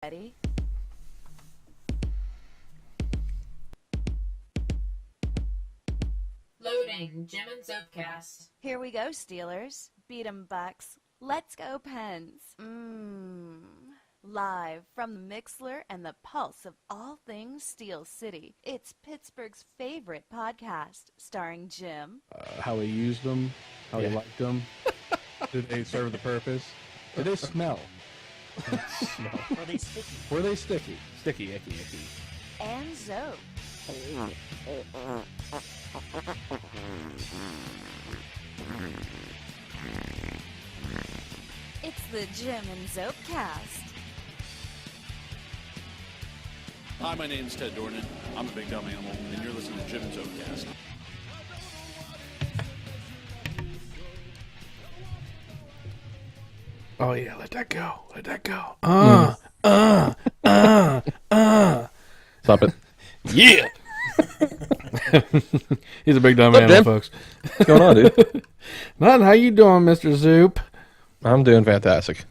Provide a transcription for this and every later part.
Ready? Loading Jim and Zopecast. Here we go, Steelers. Beat 'em Bucks. Let's go, Pens. Live from the Mixler and the pulse of all things Steel City, it's Pittsburgh's favorite podcast, starring Jim. How he used them, how he liked them. Did they serve the purpose? Did they smell? Were they sticky? Were they sticky? Sticky, icky. And Zope. It's the Jim and Zope cast. Hi, my name's Ted Dornan. I'm a big dumb animal, and you're listening to Jim and Zopecast. Oh yeah, let that go. Let that go. Stop it. Yeah. He's a big dumb What's up, animal, Jim? folks. What's going on, dude? Nothing. How you doing, Mr. Zoop? I'm doing fantastic.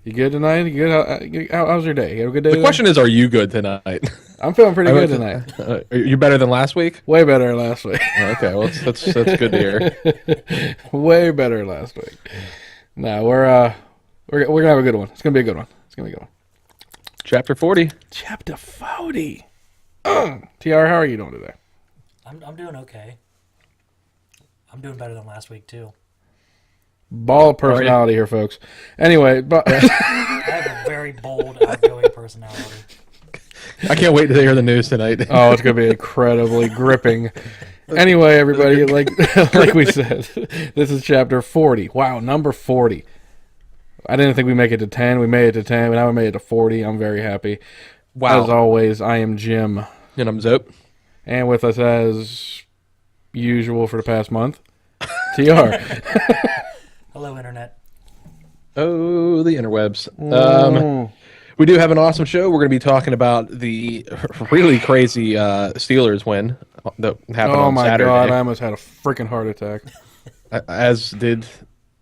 You good tonight? You good? How's your day? You have a good day? The today? question is, are you good tonight? I'm feeling pretty good tonight. Are you better than last week? Way better than last week. Okay, well, that's good to hear. Way better last week. No, we're gonna have a good one. It's gonna be a good one. Chapter 40. Chapter 40. TR, how are you doing today? I'm doing okay. I'm doing better than last week too. Ball of personality here, folks. Anyway, but I have a very bold, outgoing personality. I can't wait to hear the news tonight. oh, it's gonna be incredibly gripping. Anyway, everybody, like we said, this is chapter 40. Wow, number 40. I didn't think we'd make it to 10. We made it to 10, but now we made it to 40. I'm very happy. Wow. As always, I am Jim. And I'm Zope. And with us, as usual for the past month, TR. Hello, Internet. Oh, the interwebs. We do have an awesome show. We're going to be talking about the really crazy Steelers win that happened Oh on my Saturday. God, I almost had a freaking heart attack. As did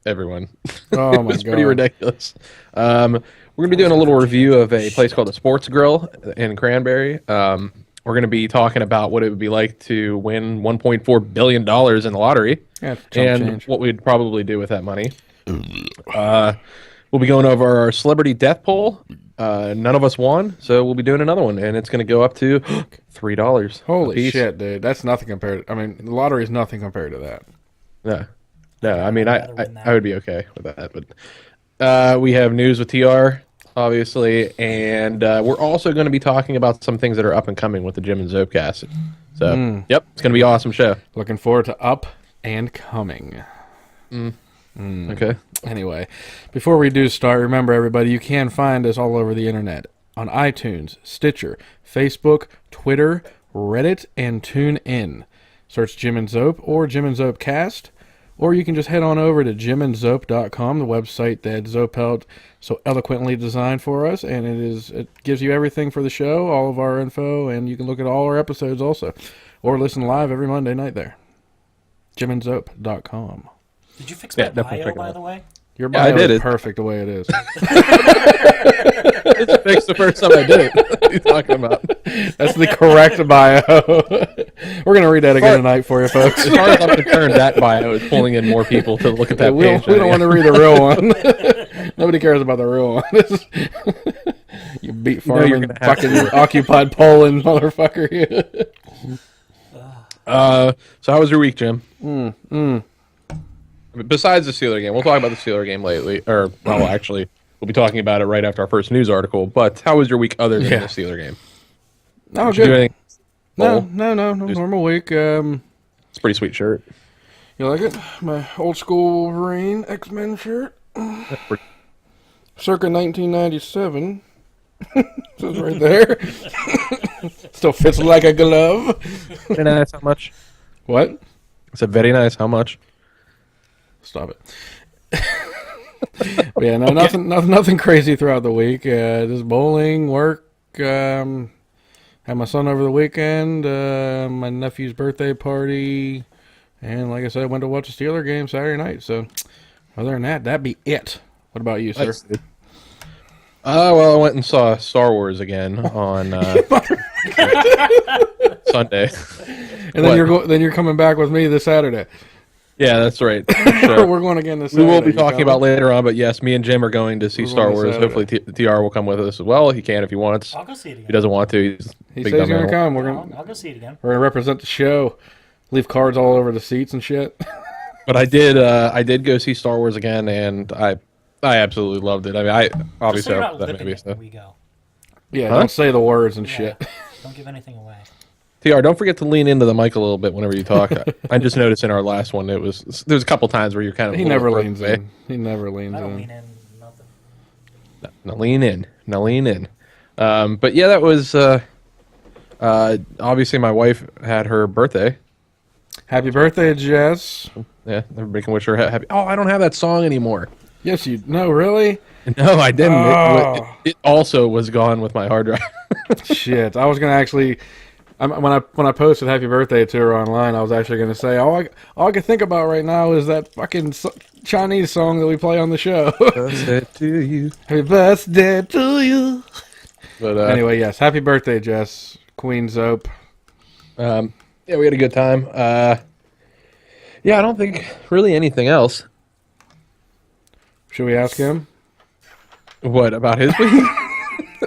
everyone. Oh It my was God. pretty ridiculous. We're going to be doing a little review of a place called the Sports Grill in Cranberry. We're going to be talking about what it would be like to win $1.4 billion in the lottery Yeah, it's chump and change. what we'd probably do with that money. We'll be going over our celebrity death poll. None of us won, so we'll be doing another one, and it's going to go up to $3. Holy apiece. shit, dude. That's nothing compared. I mean, the lottery is nothing compared to that. No, I mean, I'd rather win that. I would be okay with that. But we have news with TR, obviously, and we're also going to be talking about some things that are up and coming with the Jim and Zopecast. So, yep, it's going to be an awesome show. Looking forward to up and coming. Okay. Anyway, before we do start, remember everybody, you can find us all over the internet on iTunes, Stitcher, Facebook, Twitter, Reddit, and TuneIn. Search Jim and Zope or Jim and Zope Cast, or you can just head on over to jimandzope.com, the website that Zope helped so eloquently designed for us, and it gives you everything for the show, all of our info, and you can look at all our episodes also, or listen live every Monday night there. jimandzope.com. Did you fix Yeah, my definitely bio, check it by out. the way? Your Yeah, I bio did is it. perfect the way it is. It's fixed the first time I did it. What are you talking about? That's the correct bio. We're going to read that again tonight for you, folks. As far as I'm concerned, that bio is pulling in more people to look at that we page. don't want to read the real one. Nobody cares about the real one. You beat know you're farming, gonna have fucking occupied Poland, motherfucker. So how was your week, Jim? Besides the Steeler game, we'll talk about the Steeler game lately, actually, we'll be talking about it right after our first news article. But how was your week other than the Steeler game? No, Did you do good. anything? No, normal week. It's a pretty sweet shirt. You like it? My old school Wolverine X-Men shirt. Circa 1997. Says right there. Still fits like a glove. Very nice. How much? What? I said very nice. How much? Stop it. But yeah, no, nothing crazy throughout the week. Just bowling, work. Had my son over the weekend. My nephew's birthday party, and like I said, went to watch a Steeler game Saturday night. So, other than that, that'd be it. What about you, sir? Nice, dude. Well, I went and saw Star Wars again on Sunday. And then you're coming back with me this Saturday. Yeah, that's right. Sure. We're going again this We Saturday. will be You talking coming? about later on, but yes, me and Jim are going to see We're Star going this Wars. Hopefully, TR will come with us as well. He can if he wants. I'll go see it If he again. doesn't want to, he's He big says he's dumb going to animal. come. We're going I'll go see it again. to represent the show. Leave cards all over the seats and shit. But I did go see Star Wars again, and I absolutely loved it. I mean, I Just so obviously you're I not love that lipping movie. it So. when we go. Yeah, Huh? don't say the words and Yeah. shit. Don't give anything away. TR, don't forget to lean into the mic a little bit whenever you talk. I just noticed in our last one, there's a couple times where you're kind of He a little never further leans away. in. He never leans I don't in. lean in nothing. Now lean in. Now lean in. But yeah, that was obviously my wife had her birthday. Happy birthday, Jess. Yeah, everybody can wish her happy. Oh, I don't have that song anymore. Yes, you. No, really? No, I didn't. Oh. It also was gone with my hard drive. Shit. I was gonna actually. When I posted happy birthday to her online, I was actually gonna say all I can think about right now is that fucking Chinese song that we play on the show. Birthday to you. Happy birthday to you. But Anyway, yes. Happy birthday, Jess. Queen Zope. yeah, we had a good time. Yeah, I don't think really anything else. Should we ask him? What about his week?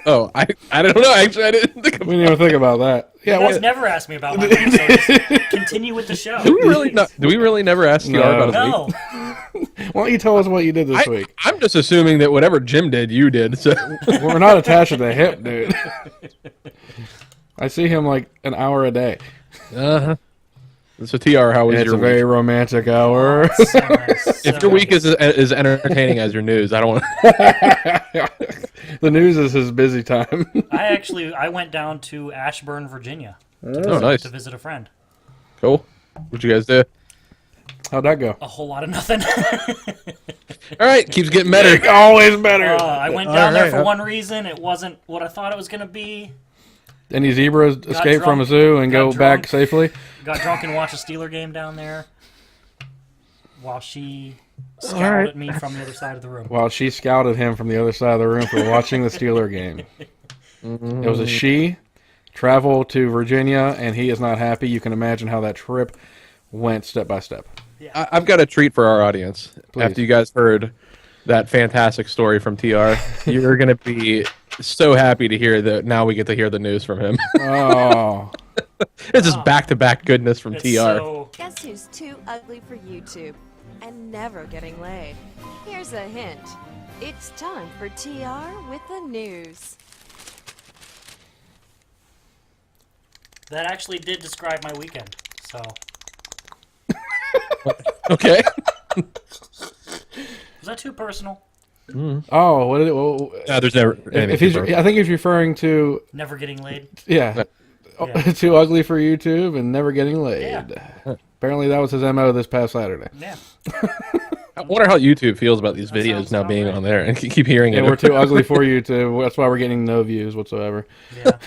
Oh, I don't know. Actually, I didn't think We about. didn't even think about that. Yeah. You guys What? never ask me about my week, so just continue with the show. Do we really never ask TR No. about his week? No. Why don't you tell us what you did this week? I'm just assuming that whatever Jim did, you did. So We're not attached at the hip, dude. I see him like an hour a day. So TR, how was It's your a very week? romantic hour. So nice, If so your week nice. is entertaining as your news, I don't want. The news is his busy time. I went down to Ashburn, Virginia Oh, nice, to visit a friend. cool. What'd you guys do? How'd that go? A whole lot of nothing. All right, keeps getting better. Always better. I went down there right, for huh? one reason. It wasn't what I thought it was going to be. Any zebras escape from a drunk. zoo and go Got back drunk. safely? Got drunk and watched a Steeler game down there while she scowled right. at me from the other side of the room. While she scouted him from the other side of the room for watching the Steeler game. It was a she. Travel to Virginia, and he is not happy. You can imagine how that trip went step by step. I've got a treat for our audience. Please. After you guys heard that fantastic story from TR, you're gonna be so happy to hear that. Now we get to hear the news from him. Oh. It's just back-to-back goodness from It's TR. so Guess who's too ugly for YouTube and never getting laid? Here's a hint. It's time for TR with the news. that actually did describe my weekend. So Okay. was that too personal? Oh, what did it? Well, No, there's never. if he's, I think he's referring to, Never getting laid. yeah, Yeah. too ugly for YouTube and never getting laid. Yeah. Apparently that was his MO this past Saturday. Yeah. I wonder how YouTube feels about these That videos sounds now about being right. on there and keep hearing it. And we're too ugly for YouTube. That's why we're getting no views whatsoever. Yeah.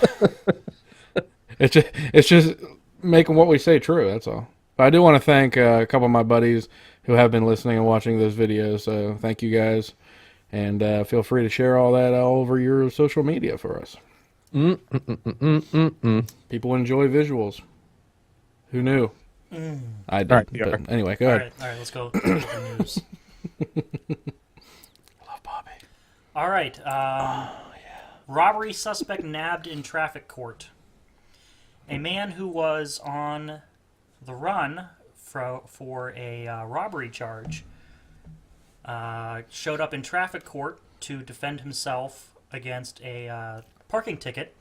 It's just making what we say true. That's all. But I do want to thank a couple of my buddies who have been listening and watching those videos. So thank you guys, and feel free to share all that all over your social media for us. People enjoy visuals. Who knew? I did. All right, yeah. But anyway, go All ahead. right. Let's go to the news. Love Bobby. All right. Robbery suspect nabbed in traffic court. A man who was on the run for a robbery charge showed up in traffic court to defend himself against a parking ticket,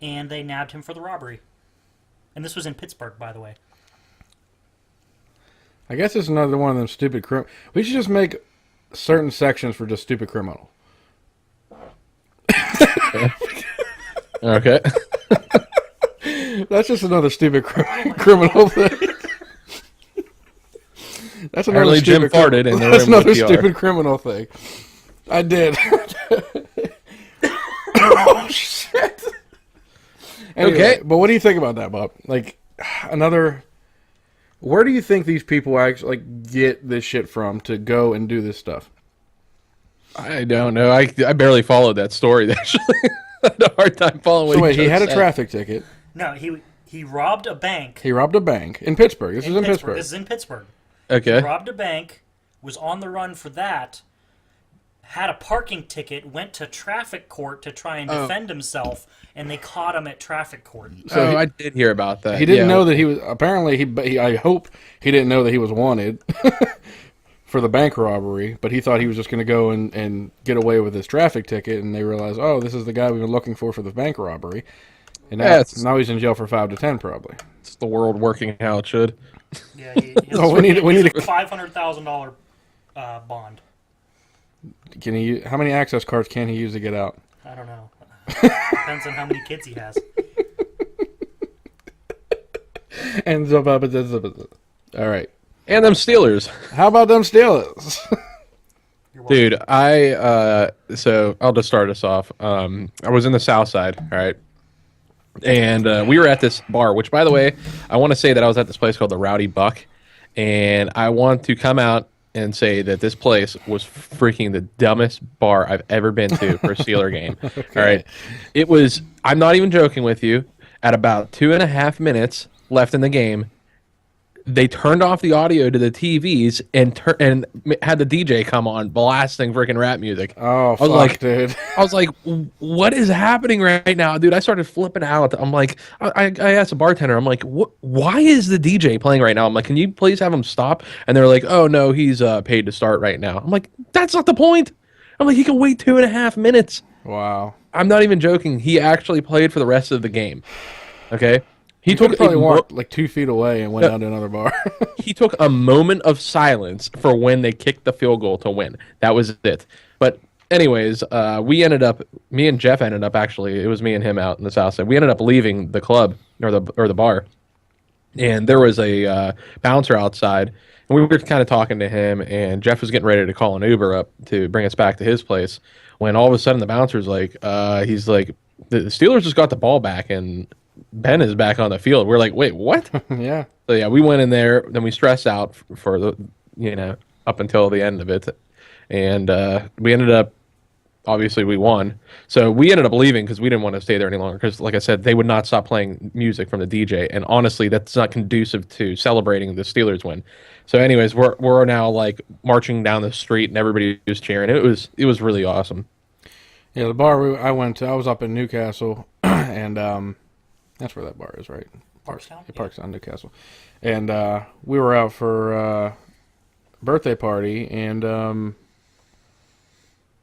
and they nabbed him for the robbery. And this was in Pittsburgh, by the way. I guess it's another one of them stupid We should just make certain sections for just stupid criminal. Okay. That's just another stupid criminal thing. That's another Apparently Jim stupid farted in the That's room with another TR. stupid criminal thing. I did. Oh shit. Anyway, Okay. but what do you think about that, Bob? Like another. Where do you think these people actually like get this shit from to go and do this stuff? I don't know. I barely followed that story. Actually, I had a hard time following. What So wait, he had a said. traffic ticket. No, he robbed a bank. He robbed a bank in Pittsburgh. This is in Pittsburgh. This is in Pittsburgh. Okay. He robbed a bank, was on the run for that, had a parking ticket, went to traffic court to try and defend himself, and they caught him at traffic court. So I did hear about that. He didn't know that he was. Apparently, he. I hope he didn't know that he was wanted for the bank robbery. But he thought he was just going to go and get away with his traffic ticket, and they realized, oh, this is the guy we've been looking for the bank robbery, and now he's in jail for 5 to 10 probably. It's the world working how it should. Yeah, Oh, we need a a $500,000 bond. Can he? How many access cards can he use to get out? I don't know. Depends on how many kids he has. And Zope. All right. And them Steelers. How about them Steelers? Dude, so I'll just start us off. I was in the South Side, all right? And we were at this bar, which, by the way, I want to say that I was at this place called the Rowdy Buck. And I want to come out and say that this place was freaking the dumbest bar I've ever been to for a Steeler game. Okay. All right. It was, I'm not even joking with you, at about 2.5 minutes left in the game, they turned off the audio to the TVs and had the DJ come on blasting freaking rap music. Oh, fuck, dude. I was like, what is happening right now, dude? I started flipping out. I'm like, I asked the bartender, I'm like, why is the DJ playing right now? I'm like, can you please have him stop? And they're like, oh, no, he's paid to start right now. I'm like, that's not the point. I'm like, he can wait 2.5 minutes. Wow. I'm not even joking. He actually played for the rest of the game. Okay? He took probably walked like 2 feet away and went down to another bar. He took a moment of silence for when they kicked the field goal to win. That was it. But anyways, me and Jeff ended up actually, it was me and him out in the South Side. We ended up leaving the club or the bar. And there was a bouncer outside. And we were kind of talking to him, and Jeff was getting ready to call an Uber up to bring us back to his place. When all of a sudden the bouncer's like, he's like, the Steelers just got the ball back, and Ben is back on the field. We're like, wait, what? Yeah. So yeah, we went in there. Then we stressed out for the, up until the end of it, and we ended up. Obviously, we won. So we ended up leaving because we didn't want to stay there any longer. Because, like I said, they would not stop playing music from the DJ, and honestly, that's not conducive to celebrating the Steelers win. So, anyways, we're now like marching down the street, and everybody was cheering. It was really awesome. Yeah, the bar I went to, I was up in Newcastle, and that's where that bar is, right? Parkstown? Yeah, Parkstown, Newcastle. And we were out for a birthday party, and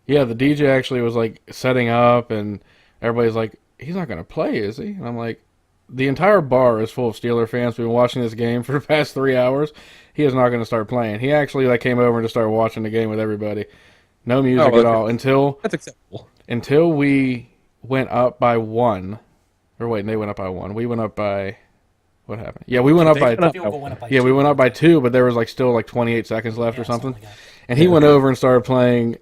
yeah, the DJ actually was like setting up, and everybody's like, he's not going to play, is he? And I'm like, the entire bar is full of Steeler fans. We've been watching this game for the past 3 hours. He is not going to start playing. He actually like came over and just started watching the game with everybody. No music at all That's acceptable. until we went up by 1. Or wait, they went up by 1. We went up by, what happened? Yeah, we went up by, yeah, we went up by 2, but there was like still like 28 seconds left or something. Like And he went over and started playing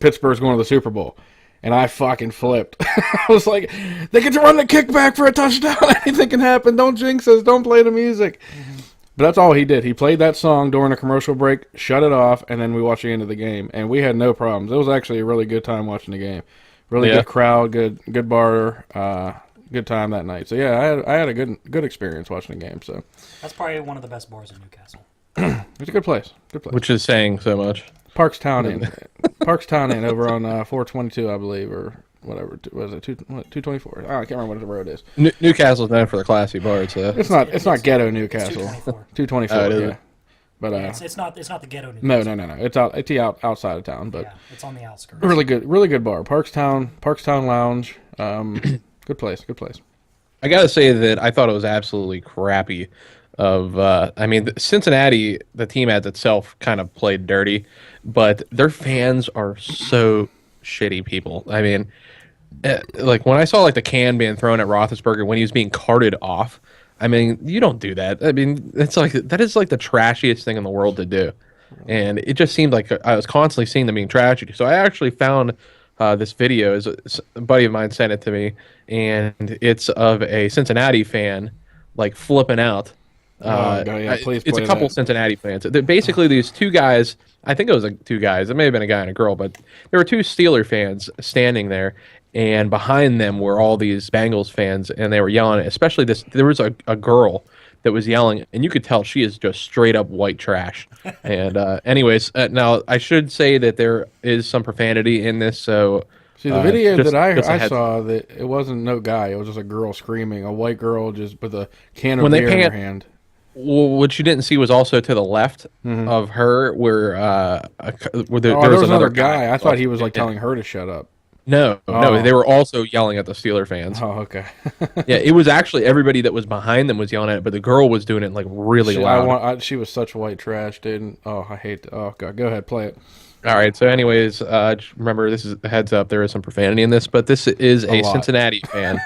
Pittsburgh's going to the Super Bowl. And I fucking flipped. I was like, they get to run the kickback for a touchdown. Anything can happen. Don't jinx us. Don't play the music. Mm-hmm. But that's all he did. He played that song during a commercial break, shut it off, and then we watched the end of the game. And we had no problems. It was actually a really good time watching the game. Really good crowd, good bar, good time that night. So yeah, I had a good experience watching the game. So that's probably one of the best bars in Newcastle. It's a good place. Good place. Which is saying so much. Parkstown Inn. Parkstown Inn over on 422, I believe, or whatever. Was it 224? I can't remember what the road is. Newcastle's known for the classy bars. So. It's not ghetto Newcastle. 224. Yeah. But it's not the ghetto Newcastle. No. It's outside of town, but yeah, it's on the outskirts. Really good bar. Parkstown Lounge. Good place. I gotta say that I thought it was absolutely crappy. Cincinnati, the team as itself, kind of played dirty, but their fans are so shitty people. I mean, like when I saw like the can being thrown at Roethlisberger when he was being carted off, I mean, you don't do that. I mean, that is like the trashiest thing in the world to do, and it just seemed like I was constantly seeing them being trashy. So I actually found this video. A buddy of mine sent it to me, and it's of a Cincinnati fan like flipping out no, yeah, please it's play a couple that. Cincinnati fans. They're basically these two guys. I think it was like two guys. It may have been a guy and a girl, but there were two Steeler fans standing there, and behind them were all these Bengals fans, and they were yelling. Especially this, there was a girl that was yelling, and you could tell she is just straight up white trash. And anyways, now I should say that there is some profanity in this, so. See, the video just that a I heads saw, that it wasn't no guy. It was just a girl screaming, a white girl just with a can of When they beer in her pan- hand. Well, what you didn't see was also to the left of her, where there There was was another guy. guy. I thought he was like telling her to shut up. No, Oh. no, they were also yelling at the Steeler fans. Oh, okay. Yeah, it was actually everybody that was behind them was yelling at it, but the girl was doing it like really loud. She was such white trash, dude. Oh, I hate. Oh God, go ahead, play it. All right, so anyways, just remember this is a heads up. There is some profanity in this, but this is a lot. Cincinnati fan.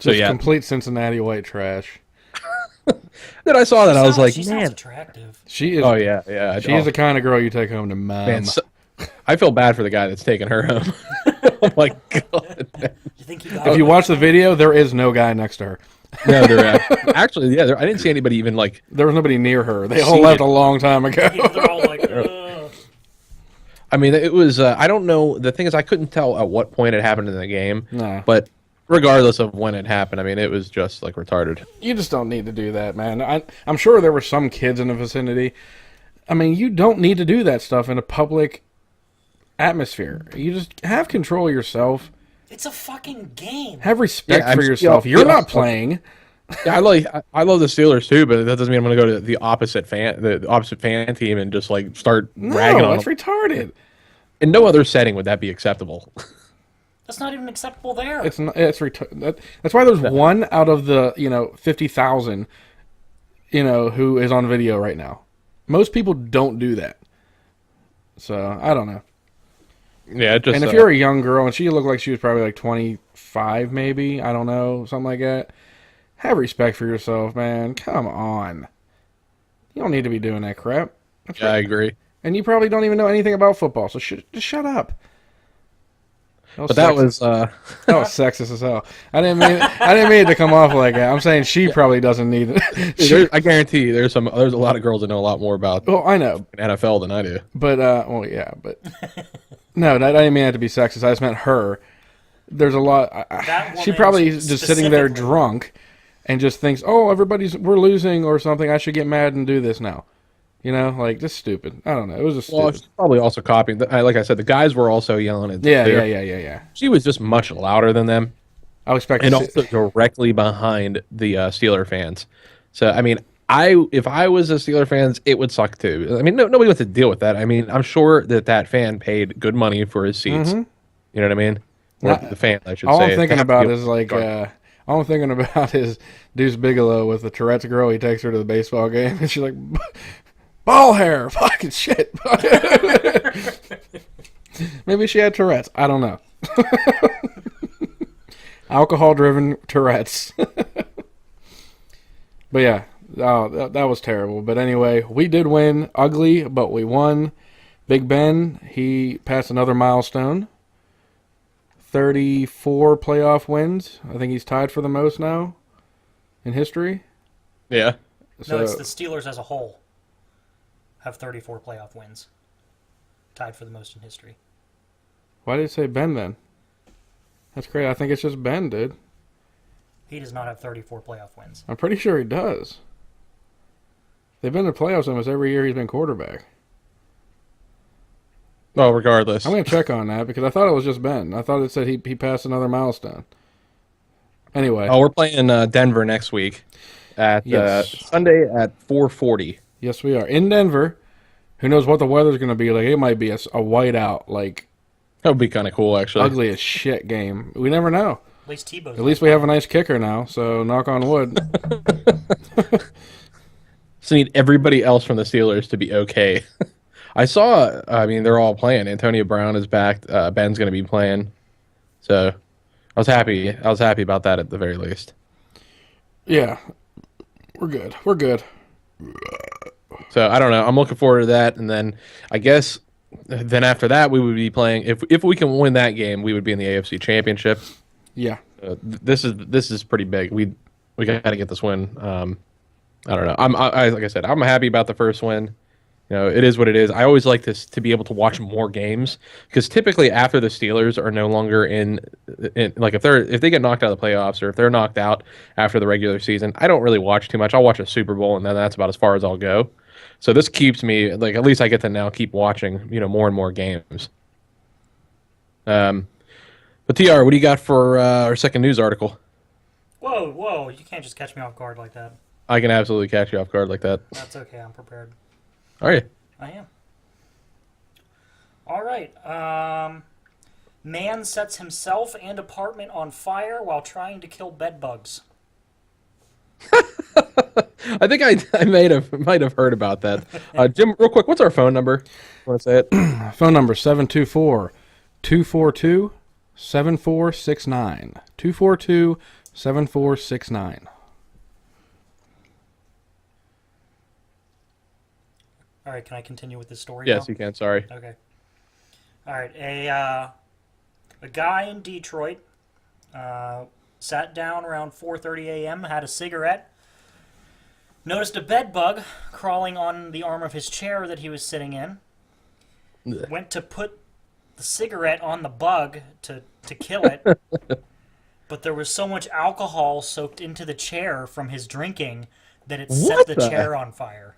So Just yeah, complete Cincinnati white trash. then I saw that I was like, she sounds man, attractive. She is. oh yeah, yeah. She is the kind of girl you take home to mom. Man, I feel bad for the guy that's taking her home. Oh my god. You think he got If you watch the video, there is no guy next to her. No, actually, yeah. I didn't see anybody even like. There was nobody near her. They all Seen left it. a long time ago. Yeah, they're all like, ugh. I mean, it was. I don't know. The thing is, I couldn't tell at what point it happened in the game. No. But regardless of when it happened, I mean, it was just like retarded. You just don't need to do that, man. I'm sure there were some kids in the vicinity. I mean, you don't need to do that stuff in a public atmosphere. You just have control of yourself. It's a fucking game. Have respect Yeah, for I'm- yourself. yeah, You're yeah. not playing. Yeah, I love the Steelers too, but that doesn't mean I'm going to go to the opposite fan team and just like start ragging No, on that's them. retarded. In no other setting would that be acceptable. That's not even acceptable there. It's not. It's that's why there's one out of the 50,000 who is on video right now. Most people don't do that. So I don't know. Yeah, it just. And if you're a young girl, and she looked like she was probably like 25, maybe, I don't know, something like that. Have respect for yourself, man. Come on. You don't need to be doing that crap. yeah, I agree. And you probably don't even know anything about football, so just shut up. But that was. That was sexist as hell. I didn't mean it to come off like that. I'm saying she probably doesn't need it. I guarantee you, there's a lot of girls that know a lot more about Well, I know, NFL than I do. but well, yeah, but no, I didn't mean that to be sexist. I just meant her. There's a lot. That She woman probably is just sitting there specifically. drunk, and just thinks, "Oh, we're losing or something. I should get mad and do this now." Like just stupid. I don't know. It was just Well, stupid. she's probably also copying. Like I said, the guys were also yelling at. Yeah. She was just much louder than them, I was expecting. and also directly behind the Steeler fans. So I mean, if I was a Steeler fans, it would suck too. I mean, nobody wants to deal with that. I mean, I'm sure that fan paid good money for his seats. You know what I mean? Or the fan, I should all say. I'm thinking about It- is like. All I'm thinking about is Deuce Bigelow with the Tourette's girl. He takes her to the baseball game, and she's like, "Ball hair, fucking shit." Maybe she had Tourette's. I don't know. Alcohol-driven Tourette's. But yeah, that was terrible. But anyway, we did win. Ugly, but we won. Big Ben, he passed another milestone. 34 playoff wins. I think he's tied for the most now in history. Yeah. No, it's the Steelers as a whole have 34 playoff wins, tied for the most in history. Why did it say Ben then? That's great. I think it's just Ben, dude. He does not have 34 playoff wins. I'm pretty sure he does. They've been to playoffs almost every year he's been quarterback. Well, regardless. I'm going to check on that because I thought it was just Ben. I thought it said he passed another milestone. Anyway. Oh, we're playing Denver next week at Yes. Sunday at 4:40. Yes, we are. In Denver. Who knows what the weather's going to be like. It might be a whiteout, like That would be kind of cool, actually. ugly as shit game. We never know. At least Tebow's. At least we have a nice kicker now, so knock on wood. So need everybody else from the Steelers to be okay. I mean, they're all playing. Antonio Brown is back. Ben's going to be playing. So I was happy. I was happy about that at the very least. Yeah, we're good. We're good. So I don't know. I'm looking forward to that, and then I guess then after that we would be playing. If we can win that game, we would be in the AFC Championship. Yeah. This is pretty big. We got to get this win. I don't know. Like I said, I'm happy about the first win. You know, it is what it is. I always like this to be able to watch more games because typically after the Steelers are no longer in like if they get knocked out of the playoffs or if they're knocked out after the regular season, I don't really watch too much. I'll watch a Super Bowl and then that's about as far as I'll go. So this keeps me like at least I get to now keep watching more and more games. But TR, what do you got for our second news article? Whoa! You can't just catch me off guard like that. I can absolutely catch you off guard like that. That's okay. I'm prepared. Are you? I am. All right. Man sets himself and apartment on fire while trying to kill bed bugs. I think I might have heard about that. Jim, real quick, what's our phone number? Want to say it? Phone number 724-242-7469. 242-7469. All right, can I continue with this story Yes, now? you can. Sorry. Okay. All right, a guy in Detroit sat down around 4:30 a.m., had a cigarette, noticed a bed bug crawling on the arm of his chair that he was sitting in, went to put the cigarette on the bug to kill it, but there was so much alcohol soaked into the chair from his drinking that it set the chair on fire.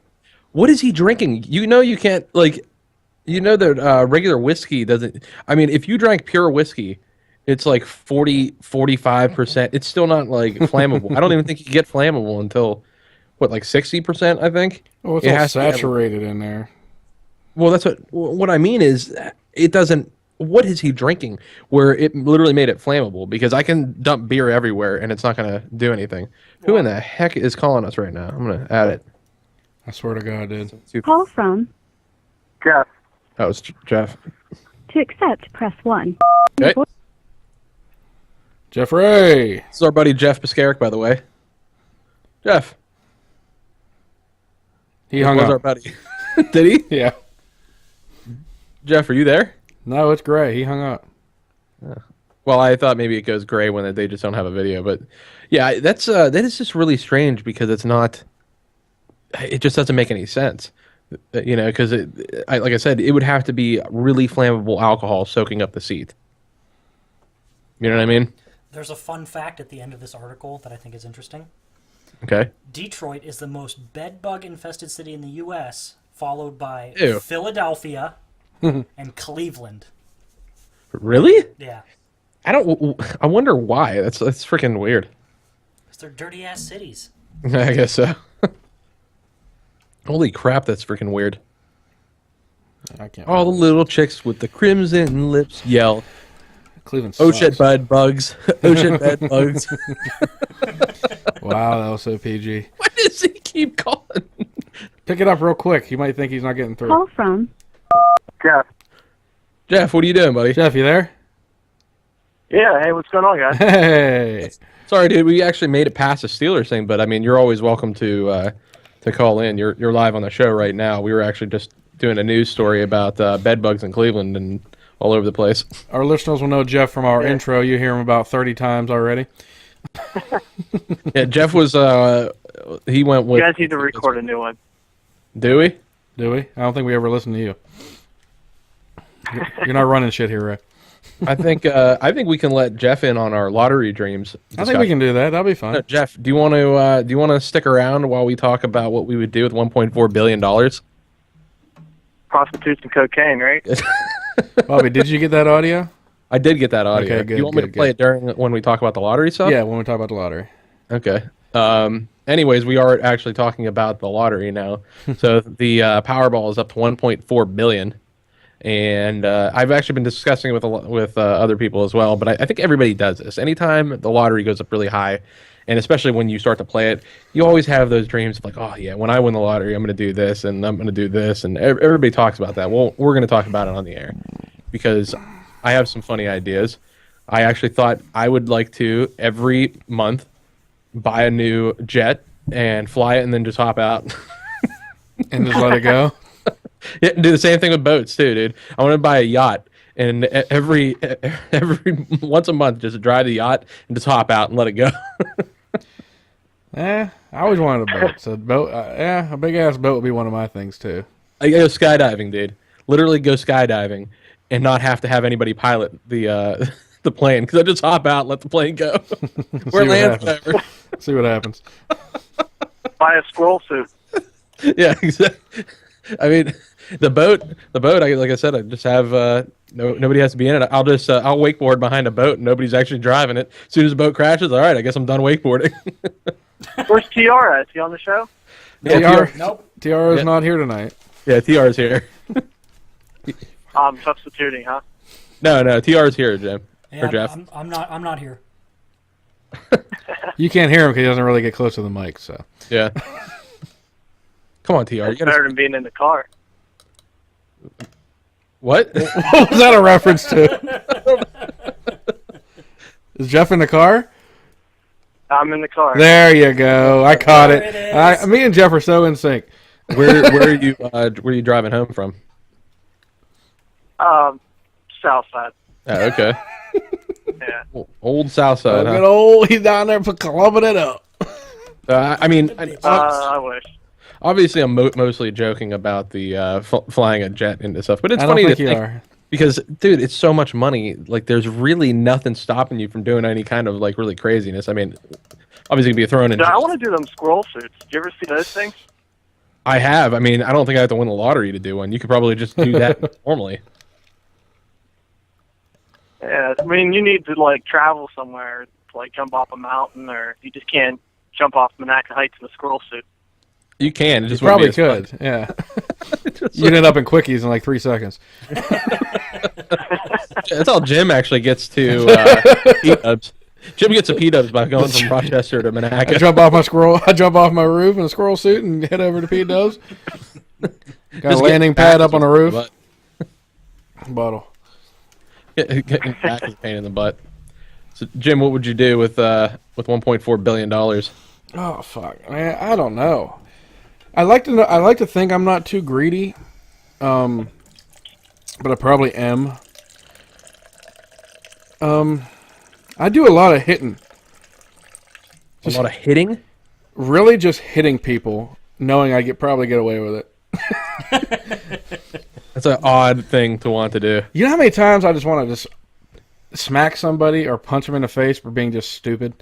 What is he drinking? You can't that regular whiskey doesn't. I mean, if you drank pure whiskey, it's like 45%. It's still not like flammable. I don't even think you can get flammable until like 60%. I think. Oh, it's all saturated in there. Well, that's what I mean is it doesn't. What is he drinking? Where it literally made it flammable? Because I can dump beer everywhere and it's not going to do anything. Who in the heck is calling us right now? I'm going to add it. I swear to God, dude. Call from Jeff. That was Jeff. to accept, press 1. Okay. Jeffrey. This is our buddy Jeff Piscaric, by the way. Jeff. He hung was up. our buddy. Did he? Yeah. Jeff, are you there? No, it's gray. He hung up. Well, I thought maybe it goes gray when they just don't have a video, but yeah, that is just really strange because it's not. It just doesn't make any sense, because like I said, it would have to be really flammable alcohol soaking up the seat. You know what I mean? There's a fun fact at the end of this article that I think is interesting. Okay. Detroit is the most bedbug-infested city in the U.S., followed by Ew. Philadelphia and Cleveland. Really? Yeah. I wonder why. That's freaking weird. Because they're dirty-ass cities. I guess so. Holy crap, that's freaking weird. I can't. All the little chicks with the crimson lips yell, Cleveland "Oh sucks. shit, bed bugs! Oh shit, bed bugs!" Wow, that was so PG. Why does he keep calling? Pick it up real quick. He might think he's not getting through. Call from Jeff. Jeff, what are you doing, buddy? Jeff, you there? Yeah, hey, what's going on, guys? Hey. Sorry, dude. We actually made it past the Steelers thing, but I mean, you're always welcome to call in. You're live on the show right now. We were actually just doing a news story about bed bugs in Cleveland and all over the place. Our listeners will know Jeff from our intro. You hear him about 30 times already. Yeah, Jeff was. He went with. You guys need to record a new one. Do we? Do we? I don't think we ever listened to you. You're not running shit here, Ray. I think we can let Jeff in on our lottery dreams. I think we can do that. That'll be fun. Jeff, do you want to stick around while we talk about what we would do with $1.4 billion? Prostitutes and cocaine, right? Bobby, did you get that audio? I did get that audio. Okay, good, Do you want me to good, play it during when we talk about the lottery stuff? Yeah, when we talk about the lottery. Okay. Anyways, we are actually talking about the lottery now. So the Powerball is up to $1.4 billion. And I've actually been discussing it with other people as well. But I think everybody does this. Anytime the lottery goes up really high, and especially when you start to play it, you always have those dreams of like, oh yeah, when I win the lottery, I'm going to do this and I'm going to do this, and everybody talks about that. Well, we're going to talk about it on the air because I have some funny ideas. I actually thought I would like to every month buy a new jet and fly it and then just hop out. And just let it go. Yeah, do the same thing with boats too, dude. I want to buy a yacht and every once a month just drive the yacht and just hop out and let it go. I always wanted a boat. So boat, a big ass boat would be one of my things too. I go skydiving, dude. Literally go skydiving and not have to have anybody pilot the the plane because I just hop out and let the plane go. Where lands ever. See what happens. Buy a squirrel suit. Yeah, exactly. I mean, the boat. Like I said, I just have nobody has to be in it. I'll wakeboard behind a boat and nobody's actually driving it. As soon as the boat crashes, all right, I guess I'm done wakeboarding. Where's TR at? Is he on the show? Yeah, Nope. TR is not here tonight. Yeah, TR's here. Substituting, huh? No, TR's here, Jim. Yeah, Or Jeff. I'm not here. You can't hear him because he doesn't really get close to the mic. So Yeah. Come on, TR. It's better than being in the car. What? what was that a reference to? Is Jeff in the car? I'm in the car. There you go. I caught There it. it is. Me and Jeff are so in sync. Where are you driving home from? South side. Oh, okay. Yeah. Old South Side. Good Huh? old, he's down there for clubbing it up. I mean, I wish. obviously, I'm mostly joking about the flying a jet into stuff, but it's I don't funny think to you think are. because, dude, it's so much money. Like, there's really nothing stopping you from doing any kind of like really craziness. I mean, obviously, you'd be thrown in. Dude, I want to do them squirrel suits. Do you ever see those things? I have. I mean, I don't think I have to win the lottery to do one. You could probably just do that normally. Yeah, I mean, you need to like travel somewhere, to, like jump off a mountain, or you just can't jump off Monaca Heights in a squirrel suit. You can. It just You wouldn't probably be as could. Yeah. Just You'd end up in quickies in like 3 seconds. That's all Jim actually gets to P-dubs. Jim gets a P-dubs by going from Rochester to I Monaca. jump off my roof in a squirrel suit and head over to P Dubs. Got a Just landing getting pad back up on the is roof. a Bottle. Getting back is a pain in the butt. So, Jim, what would you do with $1.4 billion? Oh fuck, man, I don't know. I like to think I'm not too greedy, but I probably am. I do a lot of hitting. A lot of hitting? Really, just hitting people, knowing I probably get away with it. That's an odd thing to want to do. You know how many times I just want to just smack somebody or punch them in the face for being just stupid?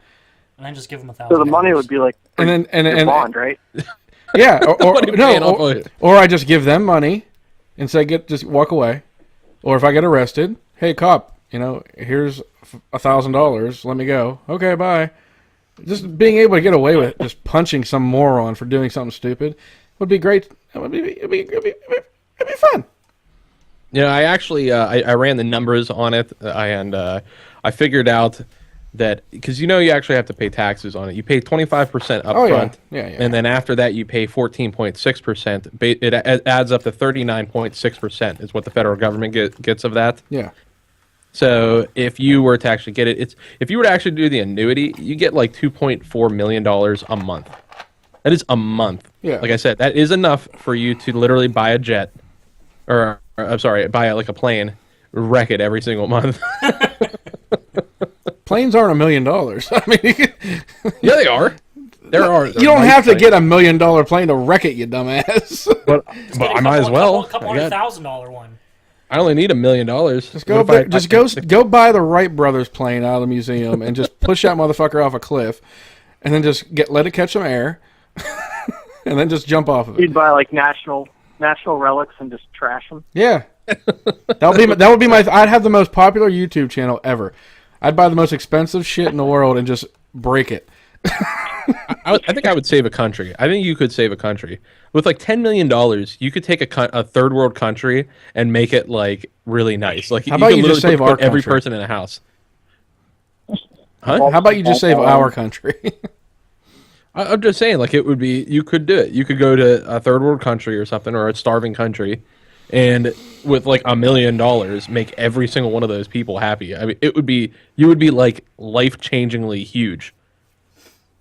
And then just give them $1,000. So the money would be like And then your bond, right? What yeah, are you paying off of it? or I just give them money and say just walk away. Or if I get arrested, hey cop, here's $1,000. Let me go. Okay, bye. Just being able to get away with just punching some moron for doing something stupid would be great. It'd be fun. I actually I ran the numbers on it, and I figured out that because you actually have to pay taxes on it. You pay 25% up Oh, yeah. front, Yeah. and then after that you pay 14.6%. It adds up to 39.6% is what the federal government gets of that. Yeah. So if you were to actually get it, if you were to actually do the annuity, you get like $2.4 million a month. That is a month. Yeah. Like I said, that is enough for you to literally buy a jet, or I'm sorry, buy a plane, wreck it every single month. Planes aren't $1 million. I mean, Yeah, they are. There are. you don't have to get $1 million plane to wreck it, you dumbass. But I might as well. A couple I got- $100,000 one. I only need $1 million. Just go buy the Wright brothers plane out of the museum and just push that motherfucker off a cliff, and then just let it catch some air, and then just jump off of it. You'd buy like national relics and just trash them. Yeah, that would be my. I'd have the most popular YouTube channel ever. I'd buy the most expensive shit in the world and just break it. I think I would save a country. I think you could save a country with like $10 million. You could take a third world country and make it like really nice. Like How about could you just literally save our every country? person in a house? Huh? How about you just save our country? I'm just saying, like it would be. You could do it. You could go to a third world country or something, or a starving country, and with like $1 million, make every single one of those people happy. I mean, it would be. You would be like life-changingly huge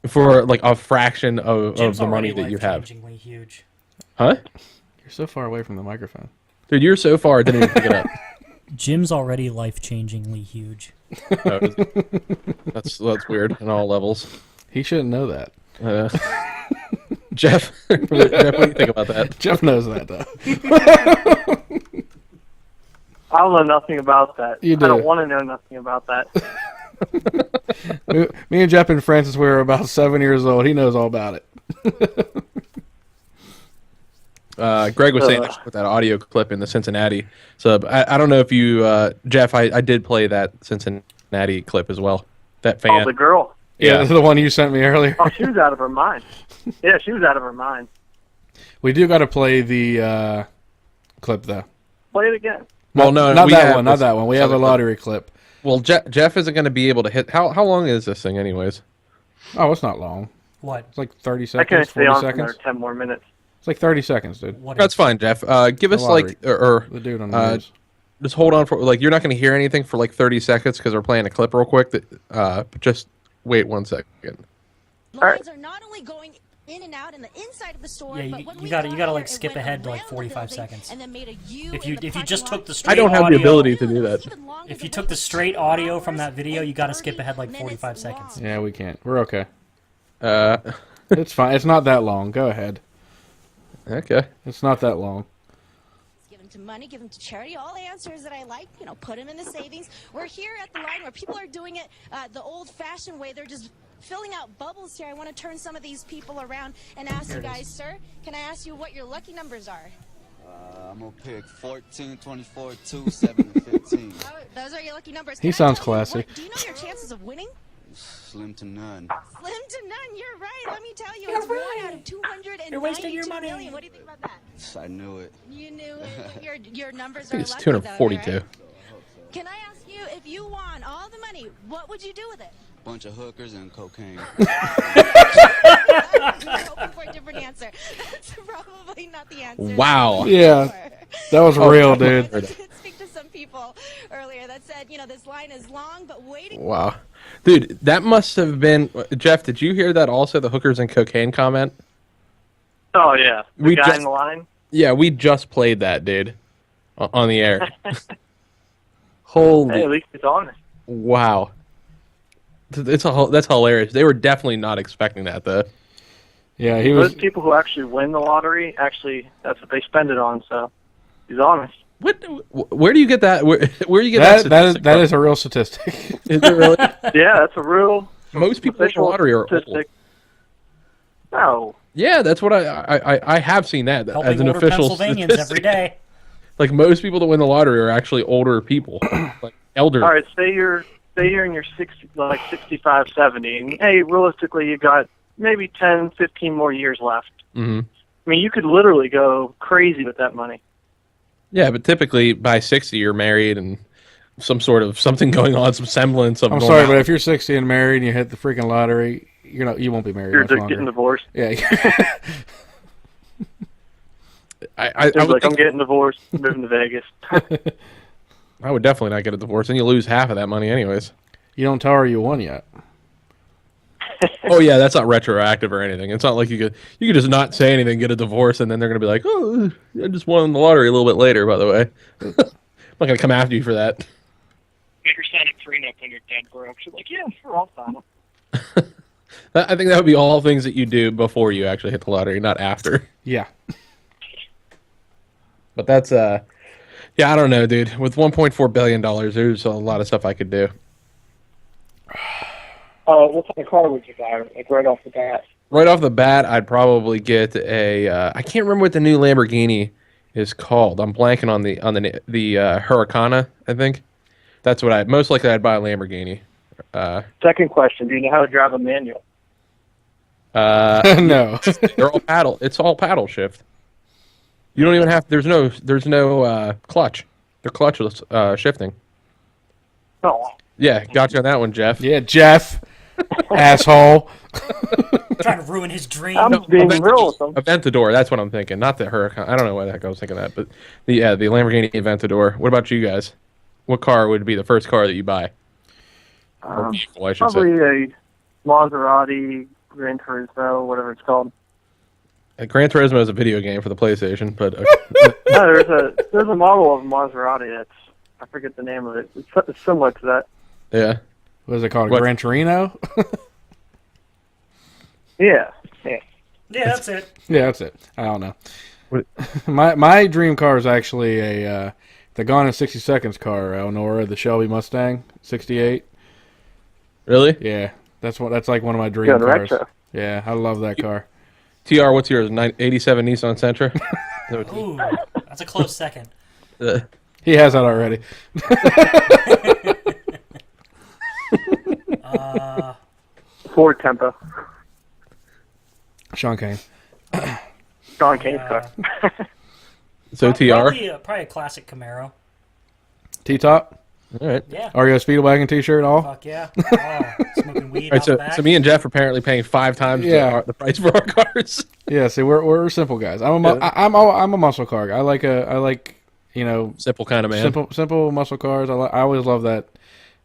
for like a fraction of the money that you have. Life-changingly huge. Huh? You're so far away from the microphone. Dude, you're so far. I didn't even pick it up. Jim's already life-changingly huge. Oh, that's weird on all levels. He shouldn't know that. Jeff, Jeff, what do you think about that? Jeff knows that, though. I don't know nothing about that. You do. I don't want to know nothing about that. Me and Jeff and Francis, we were about 7 years old. He knows all about it. Greg was saying I should put that audio clip in the Cincinnati sub. I don't know if you, Jeff, I did play that Cincinnati clip as well. That fan. Oh, the girl. Yeah, the one you sent me earlier. Oh, she was out of her mind. Yeah, she was out of her mind. We do got to play the clip, though. Play it again. Well, no, not we that have one. Not that one. We have a other lottery clip. Well, Jeff isn't going to be able to hit. How long is this thing, anyways? Oh, it's not long. What? It's like 30 I seconds. can't stay 40 on for seconds. another 10 more minutes. It's like 30 seconds, dude. What That's is- fine, Jeff. Give us lottery. like or The dude on the news. just hold on for like you're not going to hear anything for like 30 seconds because we're playing a clip real quick. But just wait 1 second. Lines are not only going in and out in the inside of the store, Yeah, but when you we gotta got like here, it skip went ahead to like around the 45 building seconds. and then made a U If in you the just parking took lot. the straight I don't have the audio, ability to do that. If you took the straight audio from that video, you gotta skip ahead like 45 seconds. Yeah, we can't. We're okay. Uh, It's fine. It's not that long. Go ahead. okay. It's not that long. Give them to money, give them to charity, all answers that I like, put them in the savings. We're here at the line where people are doing it the old-fashioned way. They're just filling out bubbles here. I want to turn some of these people around and ask you guys, sir, can I ask you what your lucky numbers are? I'm going to pick 14, 24, 2, 7, and 15. Oh, those are your lucky numbers. He Can I sounds tell you classy. do you know your chances of winning? Slim to none. Slim to none. You're right. Let me tell you, it's 1 out of 292 You're wasting your money. million. What do you think about that? I knew it. You knew it. Your numbers I are think it's lucky, 242. though, right? Can I ask you, if you won all the money, what would you do with it? Bunch of hookers and cocaine. I was hoping for a different answer. That's probably not the answer. Wow. Yeah, that was real, dude. I did speak to some people earlier that said, this line is long, but waiting. Wow. Dude, that must have been Jeff, did you hear that also, the hookers and cocaine comment? Oh, yeah. The We guy just- in the line? Yeah, we just played that, dude. On the air. Hey, Holy at least it's honest. wow. That's hilarious. They were definitely not expecting that though. Yeah, he Those was. people who actually win the lottery, that's what they spend it on, so he's honest. Where do you get that? Where do you get That statistic that from? is a real statistic. Is it really? Yeah, that's a real Most people in the official lottery are statistic. No. Yeah, that's what I have seen that Helping as an older official Pennsylvanians statistic. every day. Like most people that win the lottery are actually older people, like elderly. All right, say you're in your 65, 70, and hey, realistically, you got maybe 10, 15 more years left. Mm-hmm. I mean, you could literally go crazy with that money. Yeah, but typically by 60 you're married and something going on, some semblance of. I'm sorry, but if you're 60 and married and you hit the freaking lottery, you won't be married You're much just longer. getting divorced. Yeah. I It's would like, I'm think- getting divorced, moving to Vegas. I would definitely not get a divorce, and you lose half of that money anyways. You don't tell her you won yet. Oh yeah, that's not retroactive or anything. It's not like you could just not say anything, get a divorce, and then they're gonna be like, oh, I just won the lottery a little bit later. By the way, I'm not gonna come after you for that. You're signing prenup when you're dead broke. She's like, yeah, sure, I'll sign it. I think that would be all things that you do before you actually hit the lottery, not after. Yeah. But that's yeah, I don't know, dude. With $1.4 billion, there's a lot of stuff I could do. What type of car would you buy, like right off the bat? Right off the bat, I'd probably get a. I can't remember what the new Lamborghini is called. I'm blanking on the Huracana. I think that's what I'd buy a Lamborghini. Second question: do you know how to drive a manual? No. They're all paddle. It's all paddle shift. You don't even have. There's no clutch. They're clutchless shifting. Oh, Yeah, got you on that one, Jeff. Yeah, Jeff, asshole. Trying to ruin his dream. I'm being real with them. Aventador. That's what I'm thinking. Not the Huracan. I don't know why the heck I was thinking that, but the Lamborghini Aventador. What about you guys? What car would be the first car that you buy? Or vehicle, I should Probably say. a Maserati, Gran Turismo, whatever it's called. Gran Turismo is a video game for the PlayStation, but No, there's a model of Maserati that's, I forget the name of it. It's similar to that. yeah. What is it called? What? Gran Torino? Yeah. Yeah, that's it. Yeah, that's it. I don't know. What- My dream car is actually the Gone in 60 Seconds car, Eleonora, the Shelby Mustang 68. Really? Yeah, that's like one of my dream Good cars. retro. Yeah, I love that car. TR, what's yours? 87 Nissan Sentra? Ooh, that's a close second. He has that already. Ford Tempo. Sean Kane. Sean Kane's car. So TR? Probably a classic Camaro. T-top. All right. Yeah. REO Speedwagon T-shirt. All. Fuck yeah. Oh, smoking weed All right, out the so, back. so me and Jeff are apparently paying 5 times the price for our cars. Yeah. See, we're simple guys. I'm a muscle car guy. I like Simple kind of man. simple muscle cars. I always love that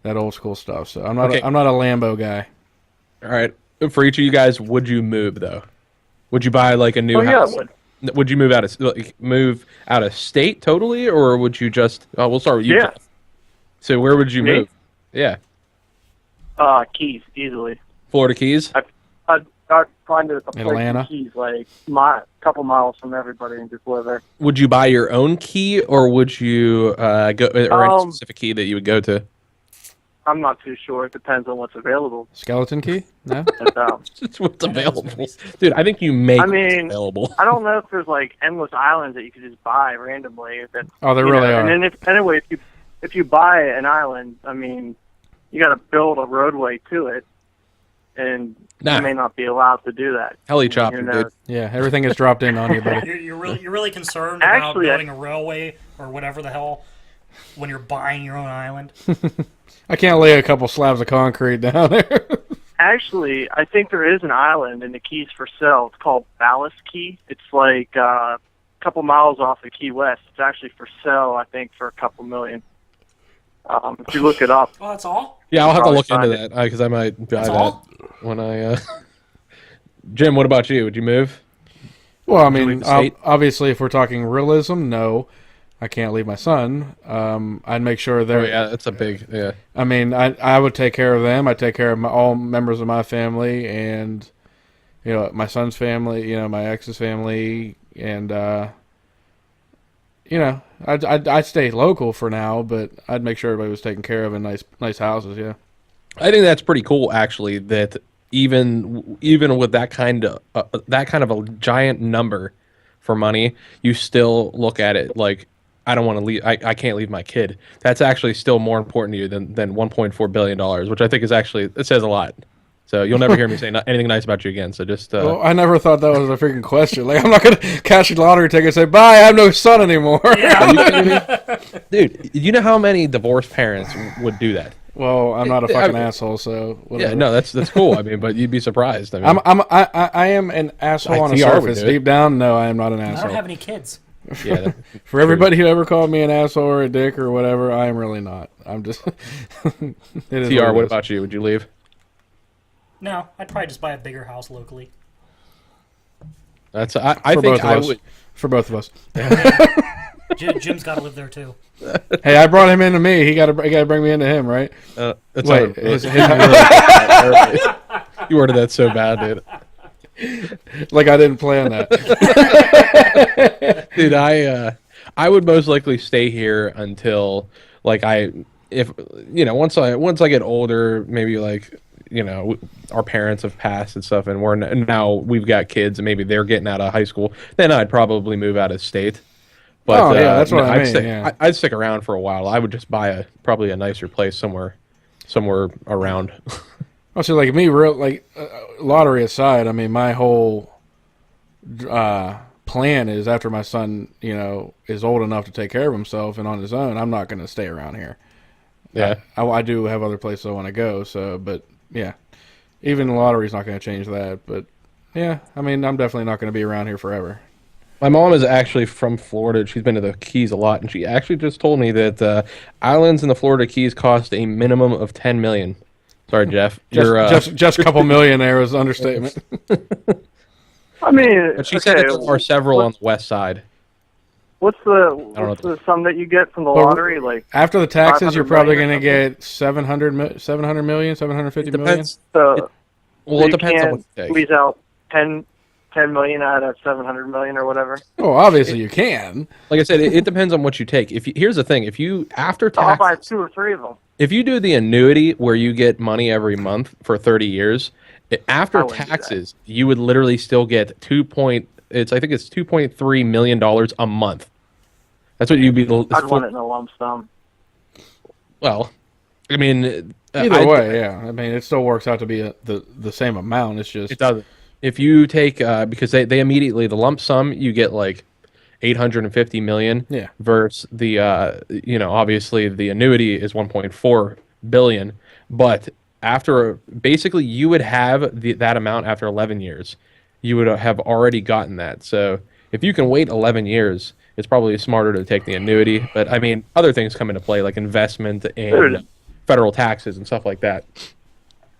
old school stuff. So I'm not Okay. I'm not a Lambo guy. All right. For each of you guys, would you move though? Would you buy like a new house? Yeah, Would you move out of state totally, or would you just? Oh, we'll start with you. Yeah. Jeff. So where would you Me? move? Yeah, Keys, easily. Florida Keys. I'd find a place Atlanta? in Keys, like couple miles from everybody, and just live there. Would you buy your own key, or would you go or any specific key that you would go to? I'm not too sure. It depends on what's available. Skeleton key? No. But, It's what's available, dude. I think you make I what's mean, available. I don't know if there's like endless islands that you could just buy randomly. Oh, there really are. And then anyway, if you buy an island, I mean, you got to build a roadway to it, and Nah. you may not be allowed to do that. Helicopter, dude. Yeah, everything is dropped in on you, buddy. You're really concerned Actually, about building a railway or whatever the hell when you're buying your own island. I can't lay a couple slabs of concrete down there. Actually, I think there is an island in the Keys for sale. It's called Ballast Key. It's like a couple miles off of Key West. It's actually for sale, I think, for a couple million. If you look it up. Oh, that's all? Yeah, I'll have to Probably look into find that because I might buy That's that all? when I. Jim, what about you? Would you move? Well, I Would you mean, leave the state? obviously, if we're talking realism, no, I can't leave my son. I'd make sure they're. Oh yeah, that's a big yeah. I mean, I would take care of them. I'd take care of all members of my family, and my son's family. My ex's family, and I'd stay local for now, but I'd make sure everybody was taken care of in nice houses. Yeah. I think that's pretty cool, actually. That even with that kind of a giant number for money, you still look at it like I don't want to leave. I can't leave my kid. That's actually still more important to you than $1.4 billion, which I think is actually it says a lot. So you'll never hear me say anything nice about you again. So just. Well, I never thought that was a freaking question. Like, I'm not gonna cash a lottery ticket and say, "Bye, I have no son anymore." Dude, you know how many divorced parents would do that? Well, I'm not a fucking asshole, so whatever. Yeah, no, that's cool. I mean, but you'd be surprised. I mean, I am an asshole on the TR would surface. do it. Deep down, no, I am not an I asshole. don't have any kids. yeah. For everybody who ever called me an asshole or a dick or whatever, I am really not. I'm just. It is TR, it what is. about you? Would you leave? No, I'd probably just buy a bigger house locally. That's I For think both of I us. would. For both of us. Jim's got to live there too. Hey, I brought him into me. He got to bring me into him, right? That's Wait, you worded that so bad, dude. like I didn't plan that. Dude, I would most likely stay here until once I get older, maybe our parents have passed and stuff, and now we've got kids, and maybe they're getting out of high school. Then I'd probably move out of state. But that's what I I'd mean. I'd stick around for a while. I would just buy probably a nicer place somewhere around. Oh, so like me, lottery aside, I mean, my whole plan is after my son, is old enough to take care of himself and on his own, I'm not going to stay around here. Yeah. I do have other places I want to go. So, but yeah, even the lottery's not going to change that. But yeah, I mean, I'm definitely not going to be around here forever. My mom is actually from Florida. She's been to the Keys a lot, and she actually just told me that islands in the Florida Keys cost a minimum of $10 million. Sorry, Jeff. Just a couple million there was an understatement. I mean, But she said that there are several on the west side. What's the sum that you get from the lottery? Like after the taxes, you're 500 probably million going or to get 700 million, 750 million. Depends. So, Well, it depends on what you take. Squeeze out 10 million out of 700 million or whatever. Oh, obviously you can. Like I said, it depends on what you take. Here's the thing: if you after I'll buy taxes, 2 or 3 of them. if you do the annuity where you get money every month for 30 years, after taxes, you would literally still get I think it's $2.3 million a month. That's what you'd be. I'd want it in a lump sum. Well, I mean, Either way, yeah. I mean, it still works out to be the same amount. It's just it doesn't. If you take because they immediately the lump sum you get like 850 million. Yeah. Versus the obviously the annuity is 1.4 billion, but after basically you would have that amount after 11 years. You would have already gotten that. So if you can wait 11 years, it's probably smarter to take the annuity. But I mean, other things come into play like investment and federal taxes and stuff like that.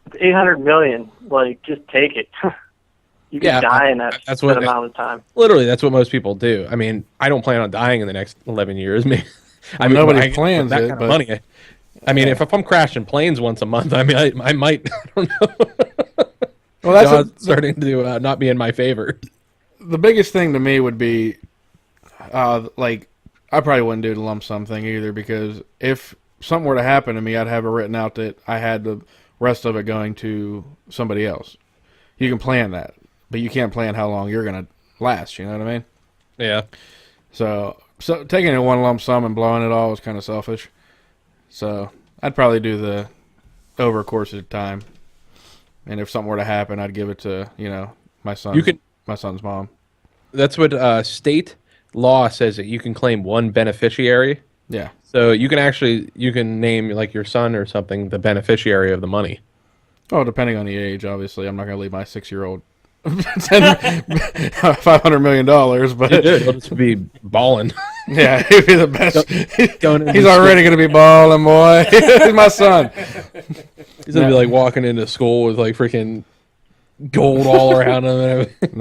It's 800 million. Like, just take it. You can die in that amount of time. Literally, that's what most people do. I mean, I don't plan on dying in the next 11 years. I mean, nobody plans that it, kind of but money. I mean, if I'm crashing planes once a month, I mean, I might. I don't know. Well, that's starting to not be in my favor. The biggest thing to me would be, like, I probably wouldn't do the lump sum thing either, because if something were to happen to me, I'd have it written out that I had the rest of it going to somebody else. You can plan that, but you can't plan how long you're going to last, you know what I mean? Yeah. So taking it one lump sum and blowing it all was kind of selfish. So I'd probably do the over a course of time. And if something were to happen, I'd give it to, my son. My son's mom. That's what state law says, that you can claim one beneficiary. Yeah. So you can name like your son or something the beneficiary of the money. Oh, depending on the age, obviously. I'm not going to leave my 6-year-old $500 million, but he'll just be balling. Yeah, he'd be the best. He's already going to be balling, boy. He's my son. He's going to be like walking into school with like freaking gold all around him and everything.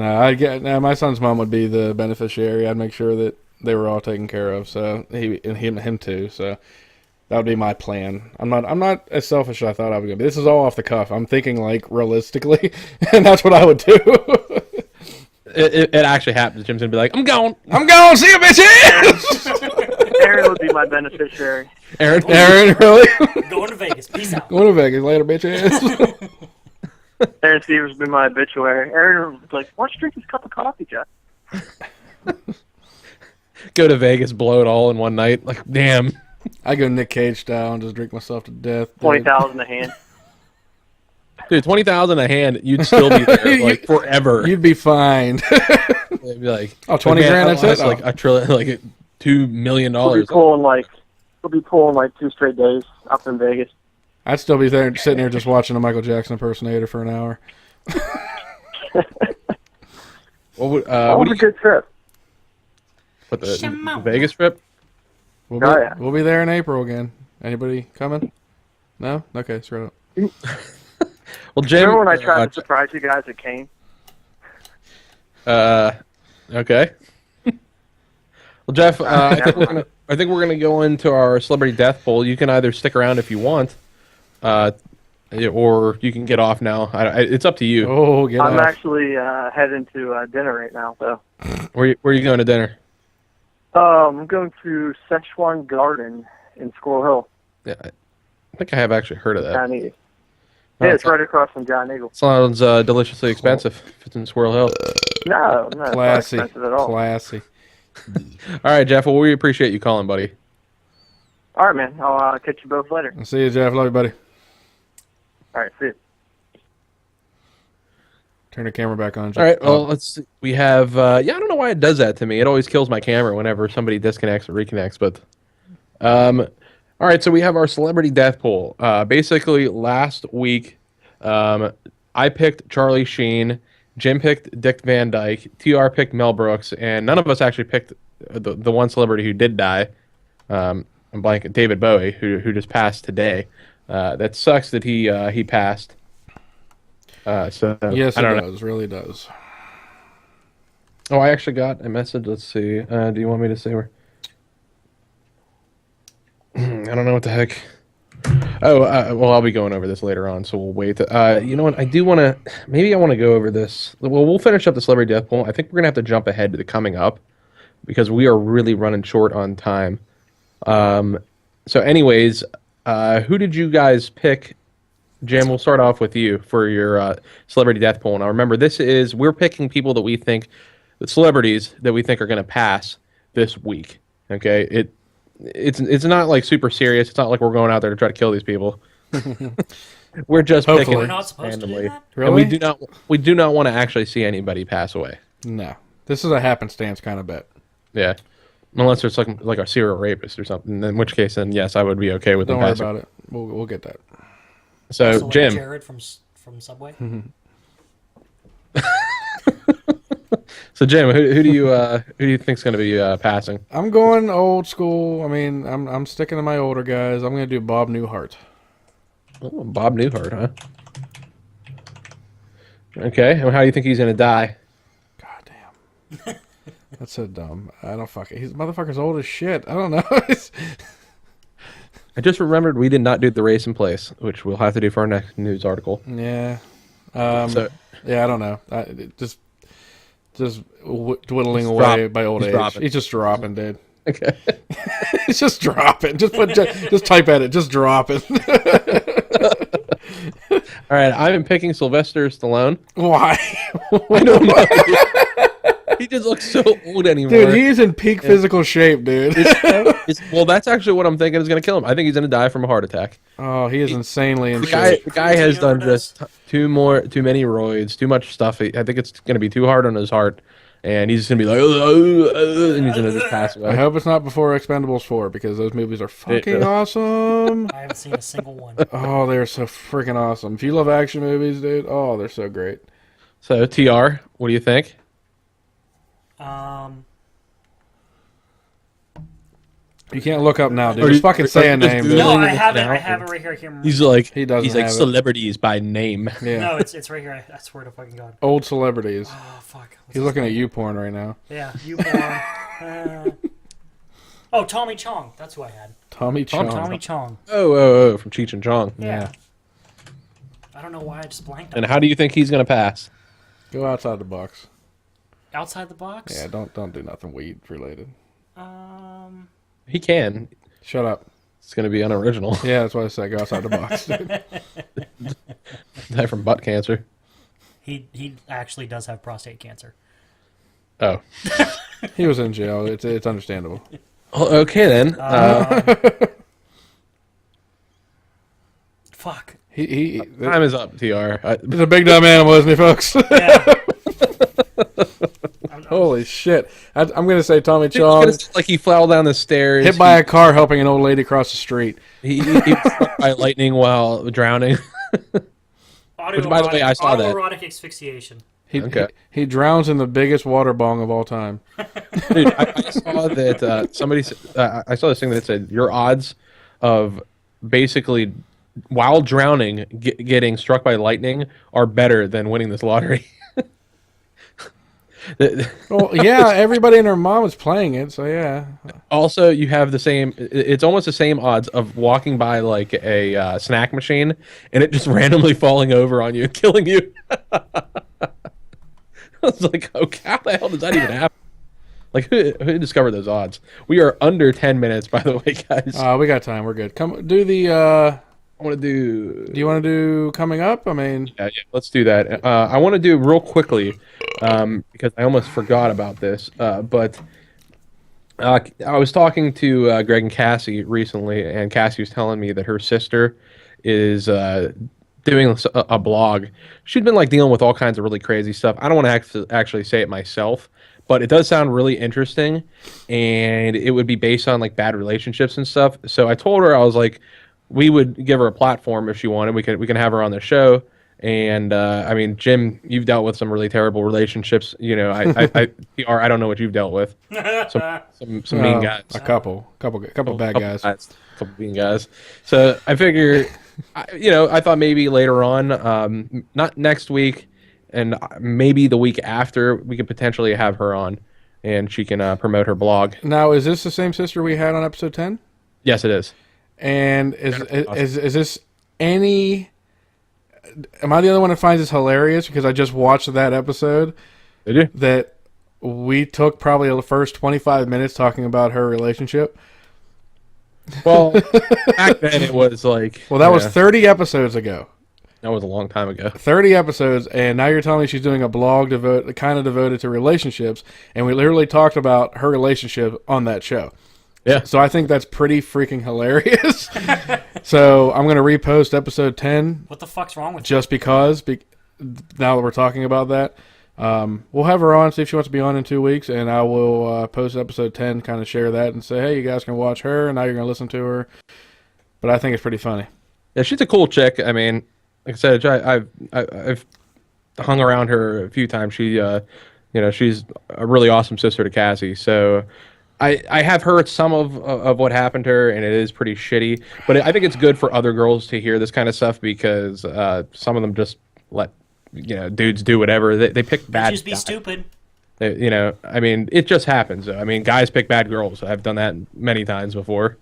No, my son's mom would be the beneficiary. I'd make sure that they were all taken care of. So him too. So that would be my plan. I'm not as selfish as I thought I was gonna be. This is all off the cuff. I'm thinking like realistically, and that's what I would do. It actually happens. Jim's gonna be like, I'm going. See you, bitches. Aaron would be my beneficiary. Aaron, really? Going to Vegas. Peace out. Going to Vegas later, bitches. Aaron Stevens would be my obituary. Aaron was like, why don't you drink this cup of coffee, Jeff? Go to Vegas, blow it all in one night. Like, damn. I go Nick Cage style and just drink myself to death. 20,000 a hand. Dude, 20,000 a hand, you'd still be there like forever. You'd be fine. They'd be like, 20 grand, that's it? Like a trillion, like $2 million. We'll be pulling like 2 straight days up in Vegas. I'd still be there sitting there just watching a Michael Jackson impersonator for an hour. What was a good trip? What, the Vegas trip? We'll be there in April again. Anybody coming? No? Okay, straight up. Well, Jim, remember when I tried to surprise you guys at Kane? Okay. Well, Jeff, I think we're gonna go into our celebrity death poll. You can either stick around if you want, or you can get off now. It's up to you. Oh, get off. I'm actually heading to dinner right now, though. Where are you going to dinner? I'm going to Szechuan Garden in Squirrel Hill. Yeah, I think I have actually heard of that. John Eagle. Yeah, it's right across from John Eagle. Sounds deliciously expensive if it's in Squirrel Hill. No, Classy. it's not expensive at all. Classy. All right, Jeff. Well, we appreciate you calling, buddy. All right, man. I'll catch you both later. See you, Jeff. Love you, buddy. All right, see you. Turn the camera back on. All right. Well, let's see. We have. I don't know why it does that to me. It always kills my camera whenever somebody disconnects or reconnects. But, all right. So we have our celebrity death poll. Basically, last week, I picked Charlie Sheen. Jim picked Dick Van Dyke. TR picked Mel Brooks, and none of us actually picked the one celebrity who did die. I'm blanking. David Bowie, who just passed today. That sucks that he passed. So Yes, I don't it know. does. Really does. Oh, I actually got a message. Let's see. Do you want me to say where? I don't know what the heck. Oh, well, I'll be going over this later on, so we'll wait. You know what? I do want to. Maybe I want to go over this. Well, we'll finish up the celebrity death poll. I think we're gonna have to jump ahead to the coming up because we are really running short on time. So, anyways, who did you guys pick? Jim, we'll start off with you for your celebrity death poll. Now, remember, we're picking people that we think, the celebrities that we think are going to pass this week. Okay, it's not like super serious. It's not like we're going out there to try to kill these people. We're just Hopefully. picking We're not supposed to do randomly. that? Really? And we do not want to actually see anybody pass away. No. This is a happenstance kind of bet. Yeah, unless it's like a serial rapist or something. In which case, then yes, I would be okay with Don't them worry passing. about it. We'll get that. So, Also, like Jim. Jared from Subway. So, Jim, who do you think's going to be passing? I'm going old school. I mean, I'm sticking to my older guys. I'm going to do Bob Newhart. Oh, Bob Newhart, huh? Okay, and how do you think he's going to die? God damn. That's so dumb. I don't fuck it. He's motherfucker's old as shit. I don't know. I just remembered we did not do the race in place, which we'll have to do for our next news article. Yeah. So, yeah, I don't know. Just dwindling He's away dropping. by old He's age. dropping. He's just dropping, dude. Okay. He's just dropping. Just type at it. Just dropping. All right, I'm picking Sylvester Stallone. Why? I don't know. He just looks so old anymore. Dude, he's in peak physical shape, dude. Well, that's actually what I'm thinking is going to kill him. I think he's going to die from a heart attack. Oh, he is insanely in The shape. guy has done just too many roids, too much stuff. I think it's going to be too hard on his heart, and he's just going to be like, and he's going to just pass away. I hope it's not before Expendables 4 because those movies are fucking awesome. I haven't seen a single one. Oh, they're so freaking awesome. If you love action movies, dude, oh, they're so great. So, TR, what do you think? You can't look up now, dude. Or Just you- fucking or say a you just name, do dude. it. No, I have it. now? I have it right here. I can't remember. He's like, He doesn't he's like have it. celebrities by name. Yeah. No, it's right here. I swear to fucking God. Old celebrities. Oh, fuck. He's looking at you porn right now. Yeah, you born. Oh, Tommy Chong. That's who I had. Tommy Chong. Tommy Chong. Oh, from Cheech and Chong. Yeah. I don't know why I just blanked on And how do you think he's going to pass? Go outside the box. Outside the box? Yeah, don't do nothing weed related. He can. Shut up. It's going to be unoriginal. Yeah, that's why I said go outside the box. Dude. Die from butt cancer. He actually does have prostate cancer. Oh. He was in jail. It's understandable. Well, okay, then. Fuck. Time is up, TR. He's a big dumb animal, isn't he, folks? Yeah. Holy shit. I'm going to say Tommy It's Chong. like he fell down the stairs. Hit by a car helping an old lady cross the street. He was struck by lightning while drowning. Which, by the way, I saw that. Autoerotic asphyxiation. He drowns in the biggest water bong of all time. Dude, I saw that somebody. I saw this thing that said your odds of basically while drowning getting struck by lightning are better than winning this lottery. Well, yeah, everybody and their mom is playing it, so yeah. Also, you have the same. It's almost the same odds of walking by like a snack machine and it just randomly falling over on you and killing you. I was like, okay, how the hell does that even happen? Like, who discovered those odds? We are under 10 minutes, by the way, guys. We got time. We're good. Come do the. I want to do. Do you want to do coming up? I mean, yeah, let's do that. I want to do real quickly because I almost forgot about this. But I was talking to Greg and Cassie recently, and Cassie was telling me that her sister is doing a blog. She'd been like dealing with all kinds of really crazy stuff. I don't want to actually say it myself, but it does sound really interesting, and it would be based on like bad relationships and stuff. So I told her, I was like, we would give her a platform if she wanted. We can have her on the show. And I mean, Jim, you've dealt with some really terrible relationships. You know, I don't know what you've dealt with. Some mean guys. A couple bad guys. Couple mean guys. So I figure, I thought maybe later on, not next week, and maybe the week after, we could potentially have her on, and she can promote her blog. Now, is this the same sister we had on episode 10? Yes, it is. And is this any? Am I the only one that finds this hilarious? Because I just watched that episode. Did you? That we took probably the first 25 minutes talking about her relationship. Well, back then it was like... Well, that was 30 episodes ago. That was a long time ago. 30 episodes, and now you're telling me she's doing a blog kind of devoted to relationships, and we literally talked about her relationship on that show. Yeah. So I think that's pretty freaking hilarious. So I'm going to repost episode 10. What the fuck's wrong with just because, now that we're talking about that. We'll have her on, see if she wants to be on in 2 weeks, and I will post episode 10, kind of share that and say, hey, you guys can watch her, and now you're going to listen to her. But I think it's pretty funny. Yeah, she's a cool chick. I mean, like I said, I've hung around her a few times. She, she's a really awesome sister to Cassie. So I have heard some of what happened to her, and it is pretty shitty. But I think it's good for other girls to hear this kind of stuff because some of them just let dudes do whatever. They pick bad. Just be stupid. I mean, it just happens. I mean, guys pick bad girls. I've done that many times before.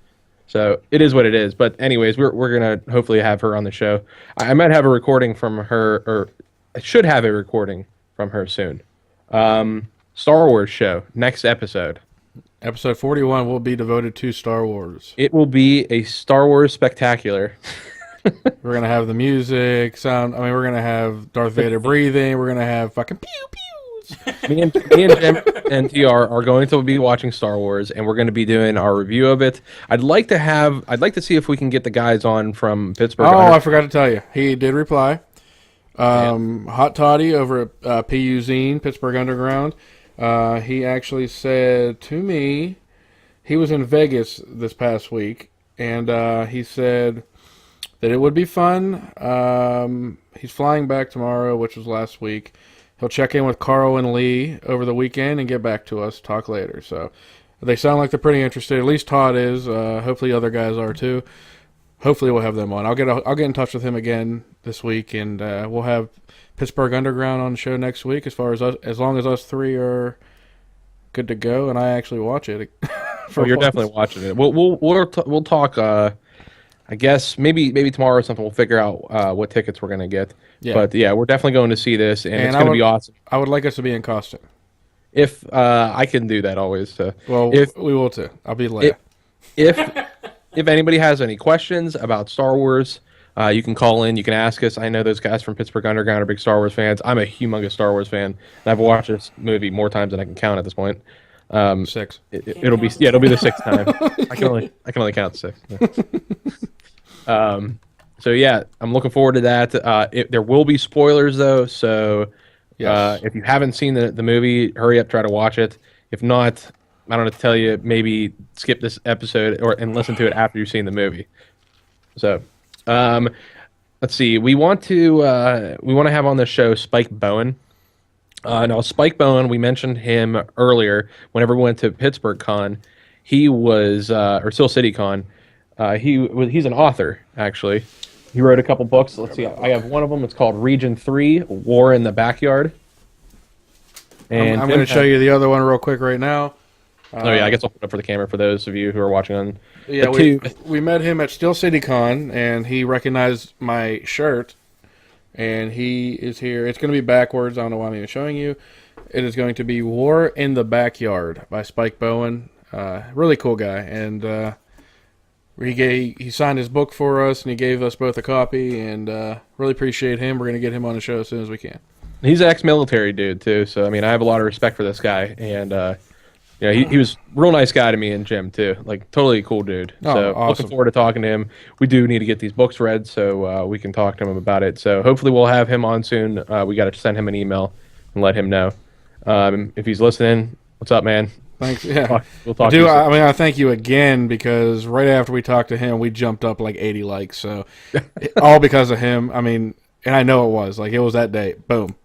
So it is what it is. But anyways, we're gonna hopefully have her on the show. I might have a recording from her, or I should have a recording from her soon. Star Wars show next episode. Episode 41 will be devoted to Star Wars. It will be a Star Wars spectacular. We're going to have the music, sound. I mean, we're going to have Darth Vader breathing. We're going to have fucking pew-pews. Me and Jim and TR are going to be watching Star Wars, and we're going to be doing our review of it. I'd like to see if we can get the guys on from Pittsburgh. Oh, I forgot to tell you. He did reply. Hot Toddy over at PU Zine, Pittsburgh Underground. He actually said to me, he was in Vegas this past week, and he said that it would be fun. He's flying back tomorrow, which was last week. He'll check in with Carl and Lee over the weekend and get back to us, talk later. So they sound like they're pretty interested. At least Todd is. Hopefully other guys are too. Hopefully we'll have them on. I'll get in touch with him again this week, and we'll have Pittsburgh Underground on the show next week. As long as us three are good to go, and I actually watch it. You're definitely watching it. We'll talk. I guess maybe tomorrow or something. We'll figure out what tickets we're gonna get. Yeah. But yeah, we're definitely going to see this, and it's gonna be awesome. I would like us to be in costume. If I can do that always. So. Well, we will too. I'll be late. If anybody has any questions about Star Wars, you can call in. You can ask us. I know those guys from Pittsburgh Underground are big Star Wars fans. I'm a humongous Star Wars fan, and I've watched this movie more times than I can count at this point. 6. It'll be the 6th time. I can only count 6. So yeah, I'm looking forward to that. There will be spoilers though, so yes. If you haven't seen the movie, hurry up, try to watch it. If not, I don't know to tell you, maybe skip this episode and listen to it after you've seen the movie. So, let's see. We want to have on the show Spike Bowen. Now Spike Bowen, we mentioned him earlier. Whenever we went to Pittsburgh Con, he was or Steel City Con. He's an author actually. He wrote a couple books. Let's see. I have one of them. It's called Region 3: War in the Backyard. And I'm going to show you the other one real quick right now. I guess I'll put it up for the camera for those of you who are watching on. Yeah, we met him at Steel City Con, and he recognized my shirt, and he is here. It's going to be backwards. I don't know why I'm even showing you. It is going to be War in the Backyard by Spike Bowen. Really cool guy, and he signed his book for us, and he gave us both a copy, and really appreciate him. We're going to get him on the show as soon as we can. He's an ex-military dude too, so I mean, I have a lot of respect for this guy, and Yeah, he was a real nice guy to me and Jim too. Like totally cool dude. Oh, So awesome. looking forward to talking to him. We do need to get these books read so we can talk to him about it. So hopefully we'll have him on soon. We got to send him an email and let him know. If he's listening, what's up, man? Thanks. Yeah, We'll talk to you soon. I mean, I thank you again because right after we talked to him, we jumped up like 80 likes. So all because of him. I mean, and I know it was like it was that day. Boom.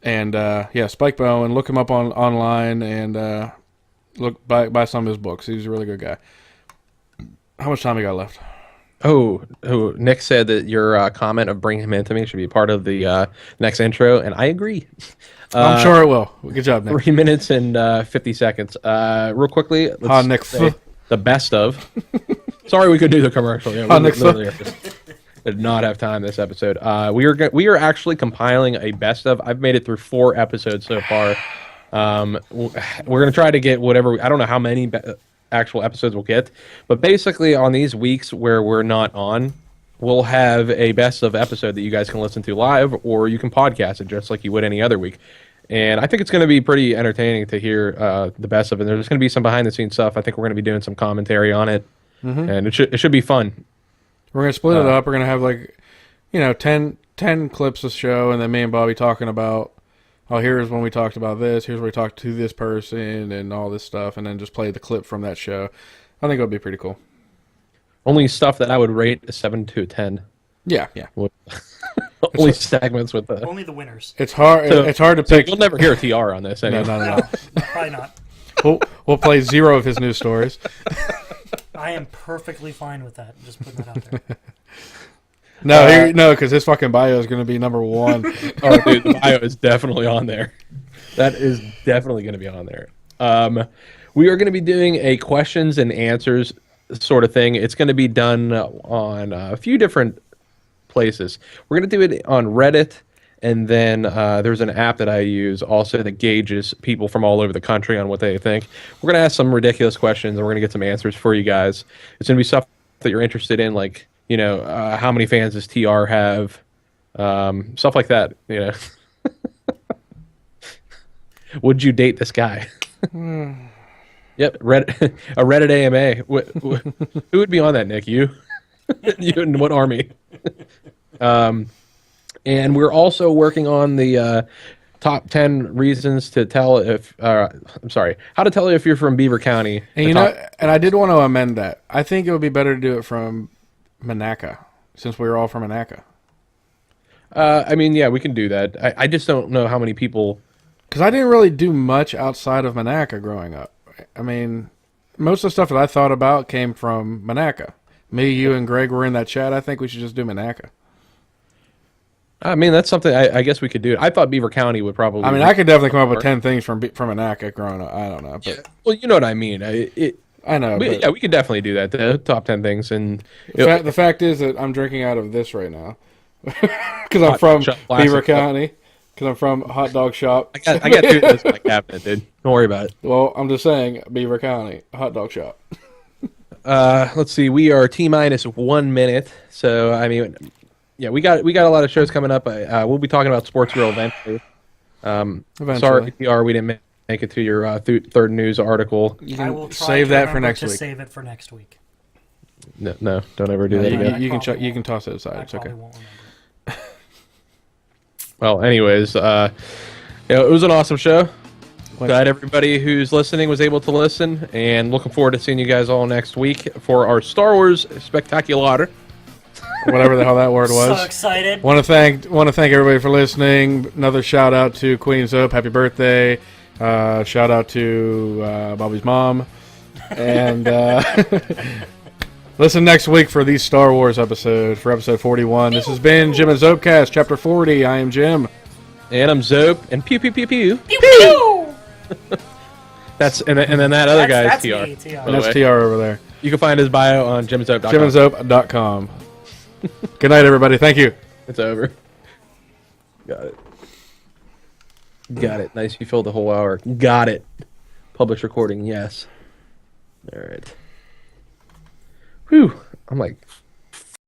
And yeah, Spike Bowen. Look him up online and look buy some of his books. He's a really good guy. How much time we got left? Oh, Nick said that your comment of bring him into me should be part of the next intro, and I agree. I'm sure it will. Good job, Nick. 3 minutes and 50 seconds. Real quickly, let's Nick. say the best of. Sorry, we could do the commercial. Yeah, we Nick. literally did not have time this episode. We are actually compiling a best of. I've made it through 4 episodes so far. We're gonna try to get whatever. I don't know how many actual episodes we'll get, but basically on these weeks where we're not on, we'll have a best of episode that you guys can listen to live, or you can podcast it just like you would any other week. And I think it's going to be pretty entertaining to hear the best of it. There's going to be some behind the scenes stuff. I think we're going to be doing some commentary on it, and it should be fun. We're going to split it up. We're going to have like, 10 clips of show, and then me and Bobby talking about, oh, here's when we talked about this, here's where we talked to this person and all this stuff, and then just play the clip from that show. I think it'll be pretty cool. Only stuff that I would rate a 7 to a 10. Yeah. Only segments with the. Only the winners. It's hard. It's hard to pick. You'll never hear a TR on this. Anyway. No. Probably not. We'll play 0 of his news stories. I am perfectly fine with that. Just putting that out there. No, because his fucking bio is going to be number 1. Oh, dude, the bio is definitely on there. That is definitely going to be on there. We are going to be doing a questions and answers sort of thing. It's going to be done on a few different places. We're going to do it on Reddit, and then there's an app that I use also that gauges people from all over the country on what they think. We're going to ask some ridiculous questions, and we're going to get some answers for you guys. It's going to be stuff that you're interested in, like, how many fans does TR have? Stuff like that, Would you date this guy? Yep, a Reddit AMA. Who would be on that, Nick? You? You in what army? And we're also working on the top 10 reasons to tell if. I'm sorry, how to tell if you're from Beaver County. And and I did want to amend that. I think it would be better to do it from Monaca, since we were all from Monaca. I mean, yeah, we can do that. I just don't know how many people. Because I didn't really do much outside of Monaca growing up. I mean, most of the stuff that I thought about came from Monaca. Me, you, and Greg were in that chat. I think we should just do Monaca. I mean, that's something I guess we could do. I thought Beaver County would probably. I mean, I could definitely come up with 10 things from Monaca growing up. I don't know. But yeah. Well, you know what I mean. I know. Yeah, we could definitely do that. The top 10 things. And the fact is that I'm drinking out of this right now. Because I'm from Beaver County. Because I'm from Hot Dog Shop. I got 2 of those in my cabinet, dude. Don't worry about it. Well, I'm just saying, Beaver County, Hot Dog Shop. Let's see. We are T-minus 1 minute. So, I mean, yeah, we got a lot of shows coming up. We'll be talking about Sports Girl eventually. Sorry, PR, we didn't make it to your third news article. You can save that for next week. Save it for next week. No, don't ever do that again. You can toss it aside. It's okay. Well, anyways, it was an awesome show. Glad everybody who's listening was able to listen, and looking forward to seeing you guys all next week for our Star Wars Spectacular. Whatever the hell that word was. So excited. Want to thank everybody for listening. Another shout out to Queen Zope. Happy birthday. Shout out to Bobby's mom. And listen next week for the Star Wars episode, for episode 41. This has been Jim and Zopecast, chapter 40. I am Jim. And I'm Zope. And pew, pew, pew, pew. Pew, pew. And then that other guy's TR. Me, TR. That's TR over there. You can find his bio on jimandzope.com. jimandzope.com. Good night, everybody. Thank you. It's over. Got it. Nice. You filled the whole hour. Got it. Publish recording. Yes. All right. Whew. I'm like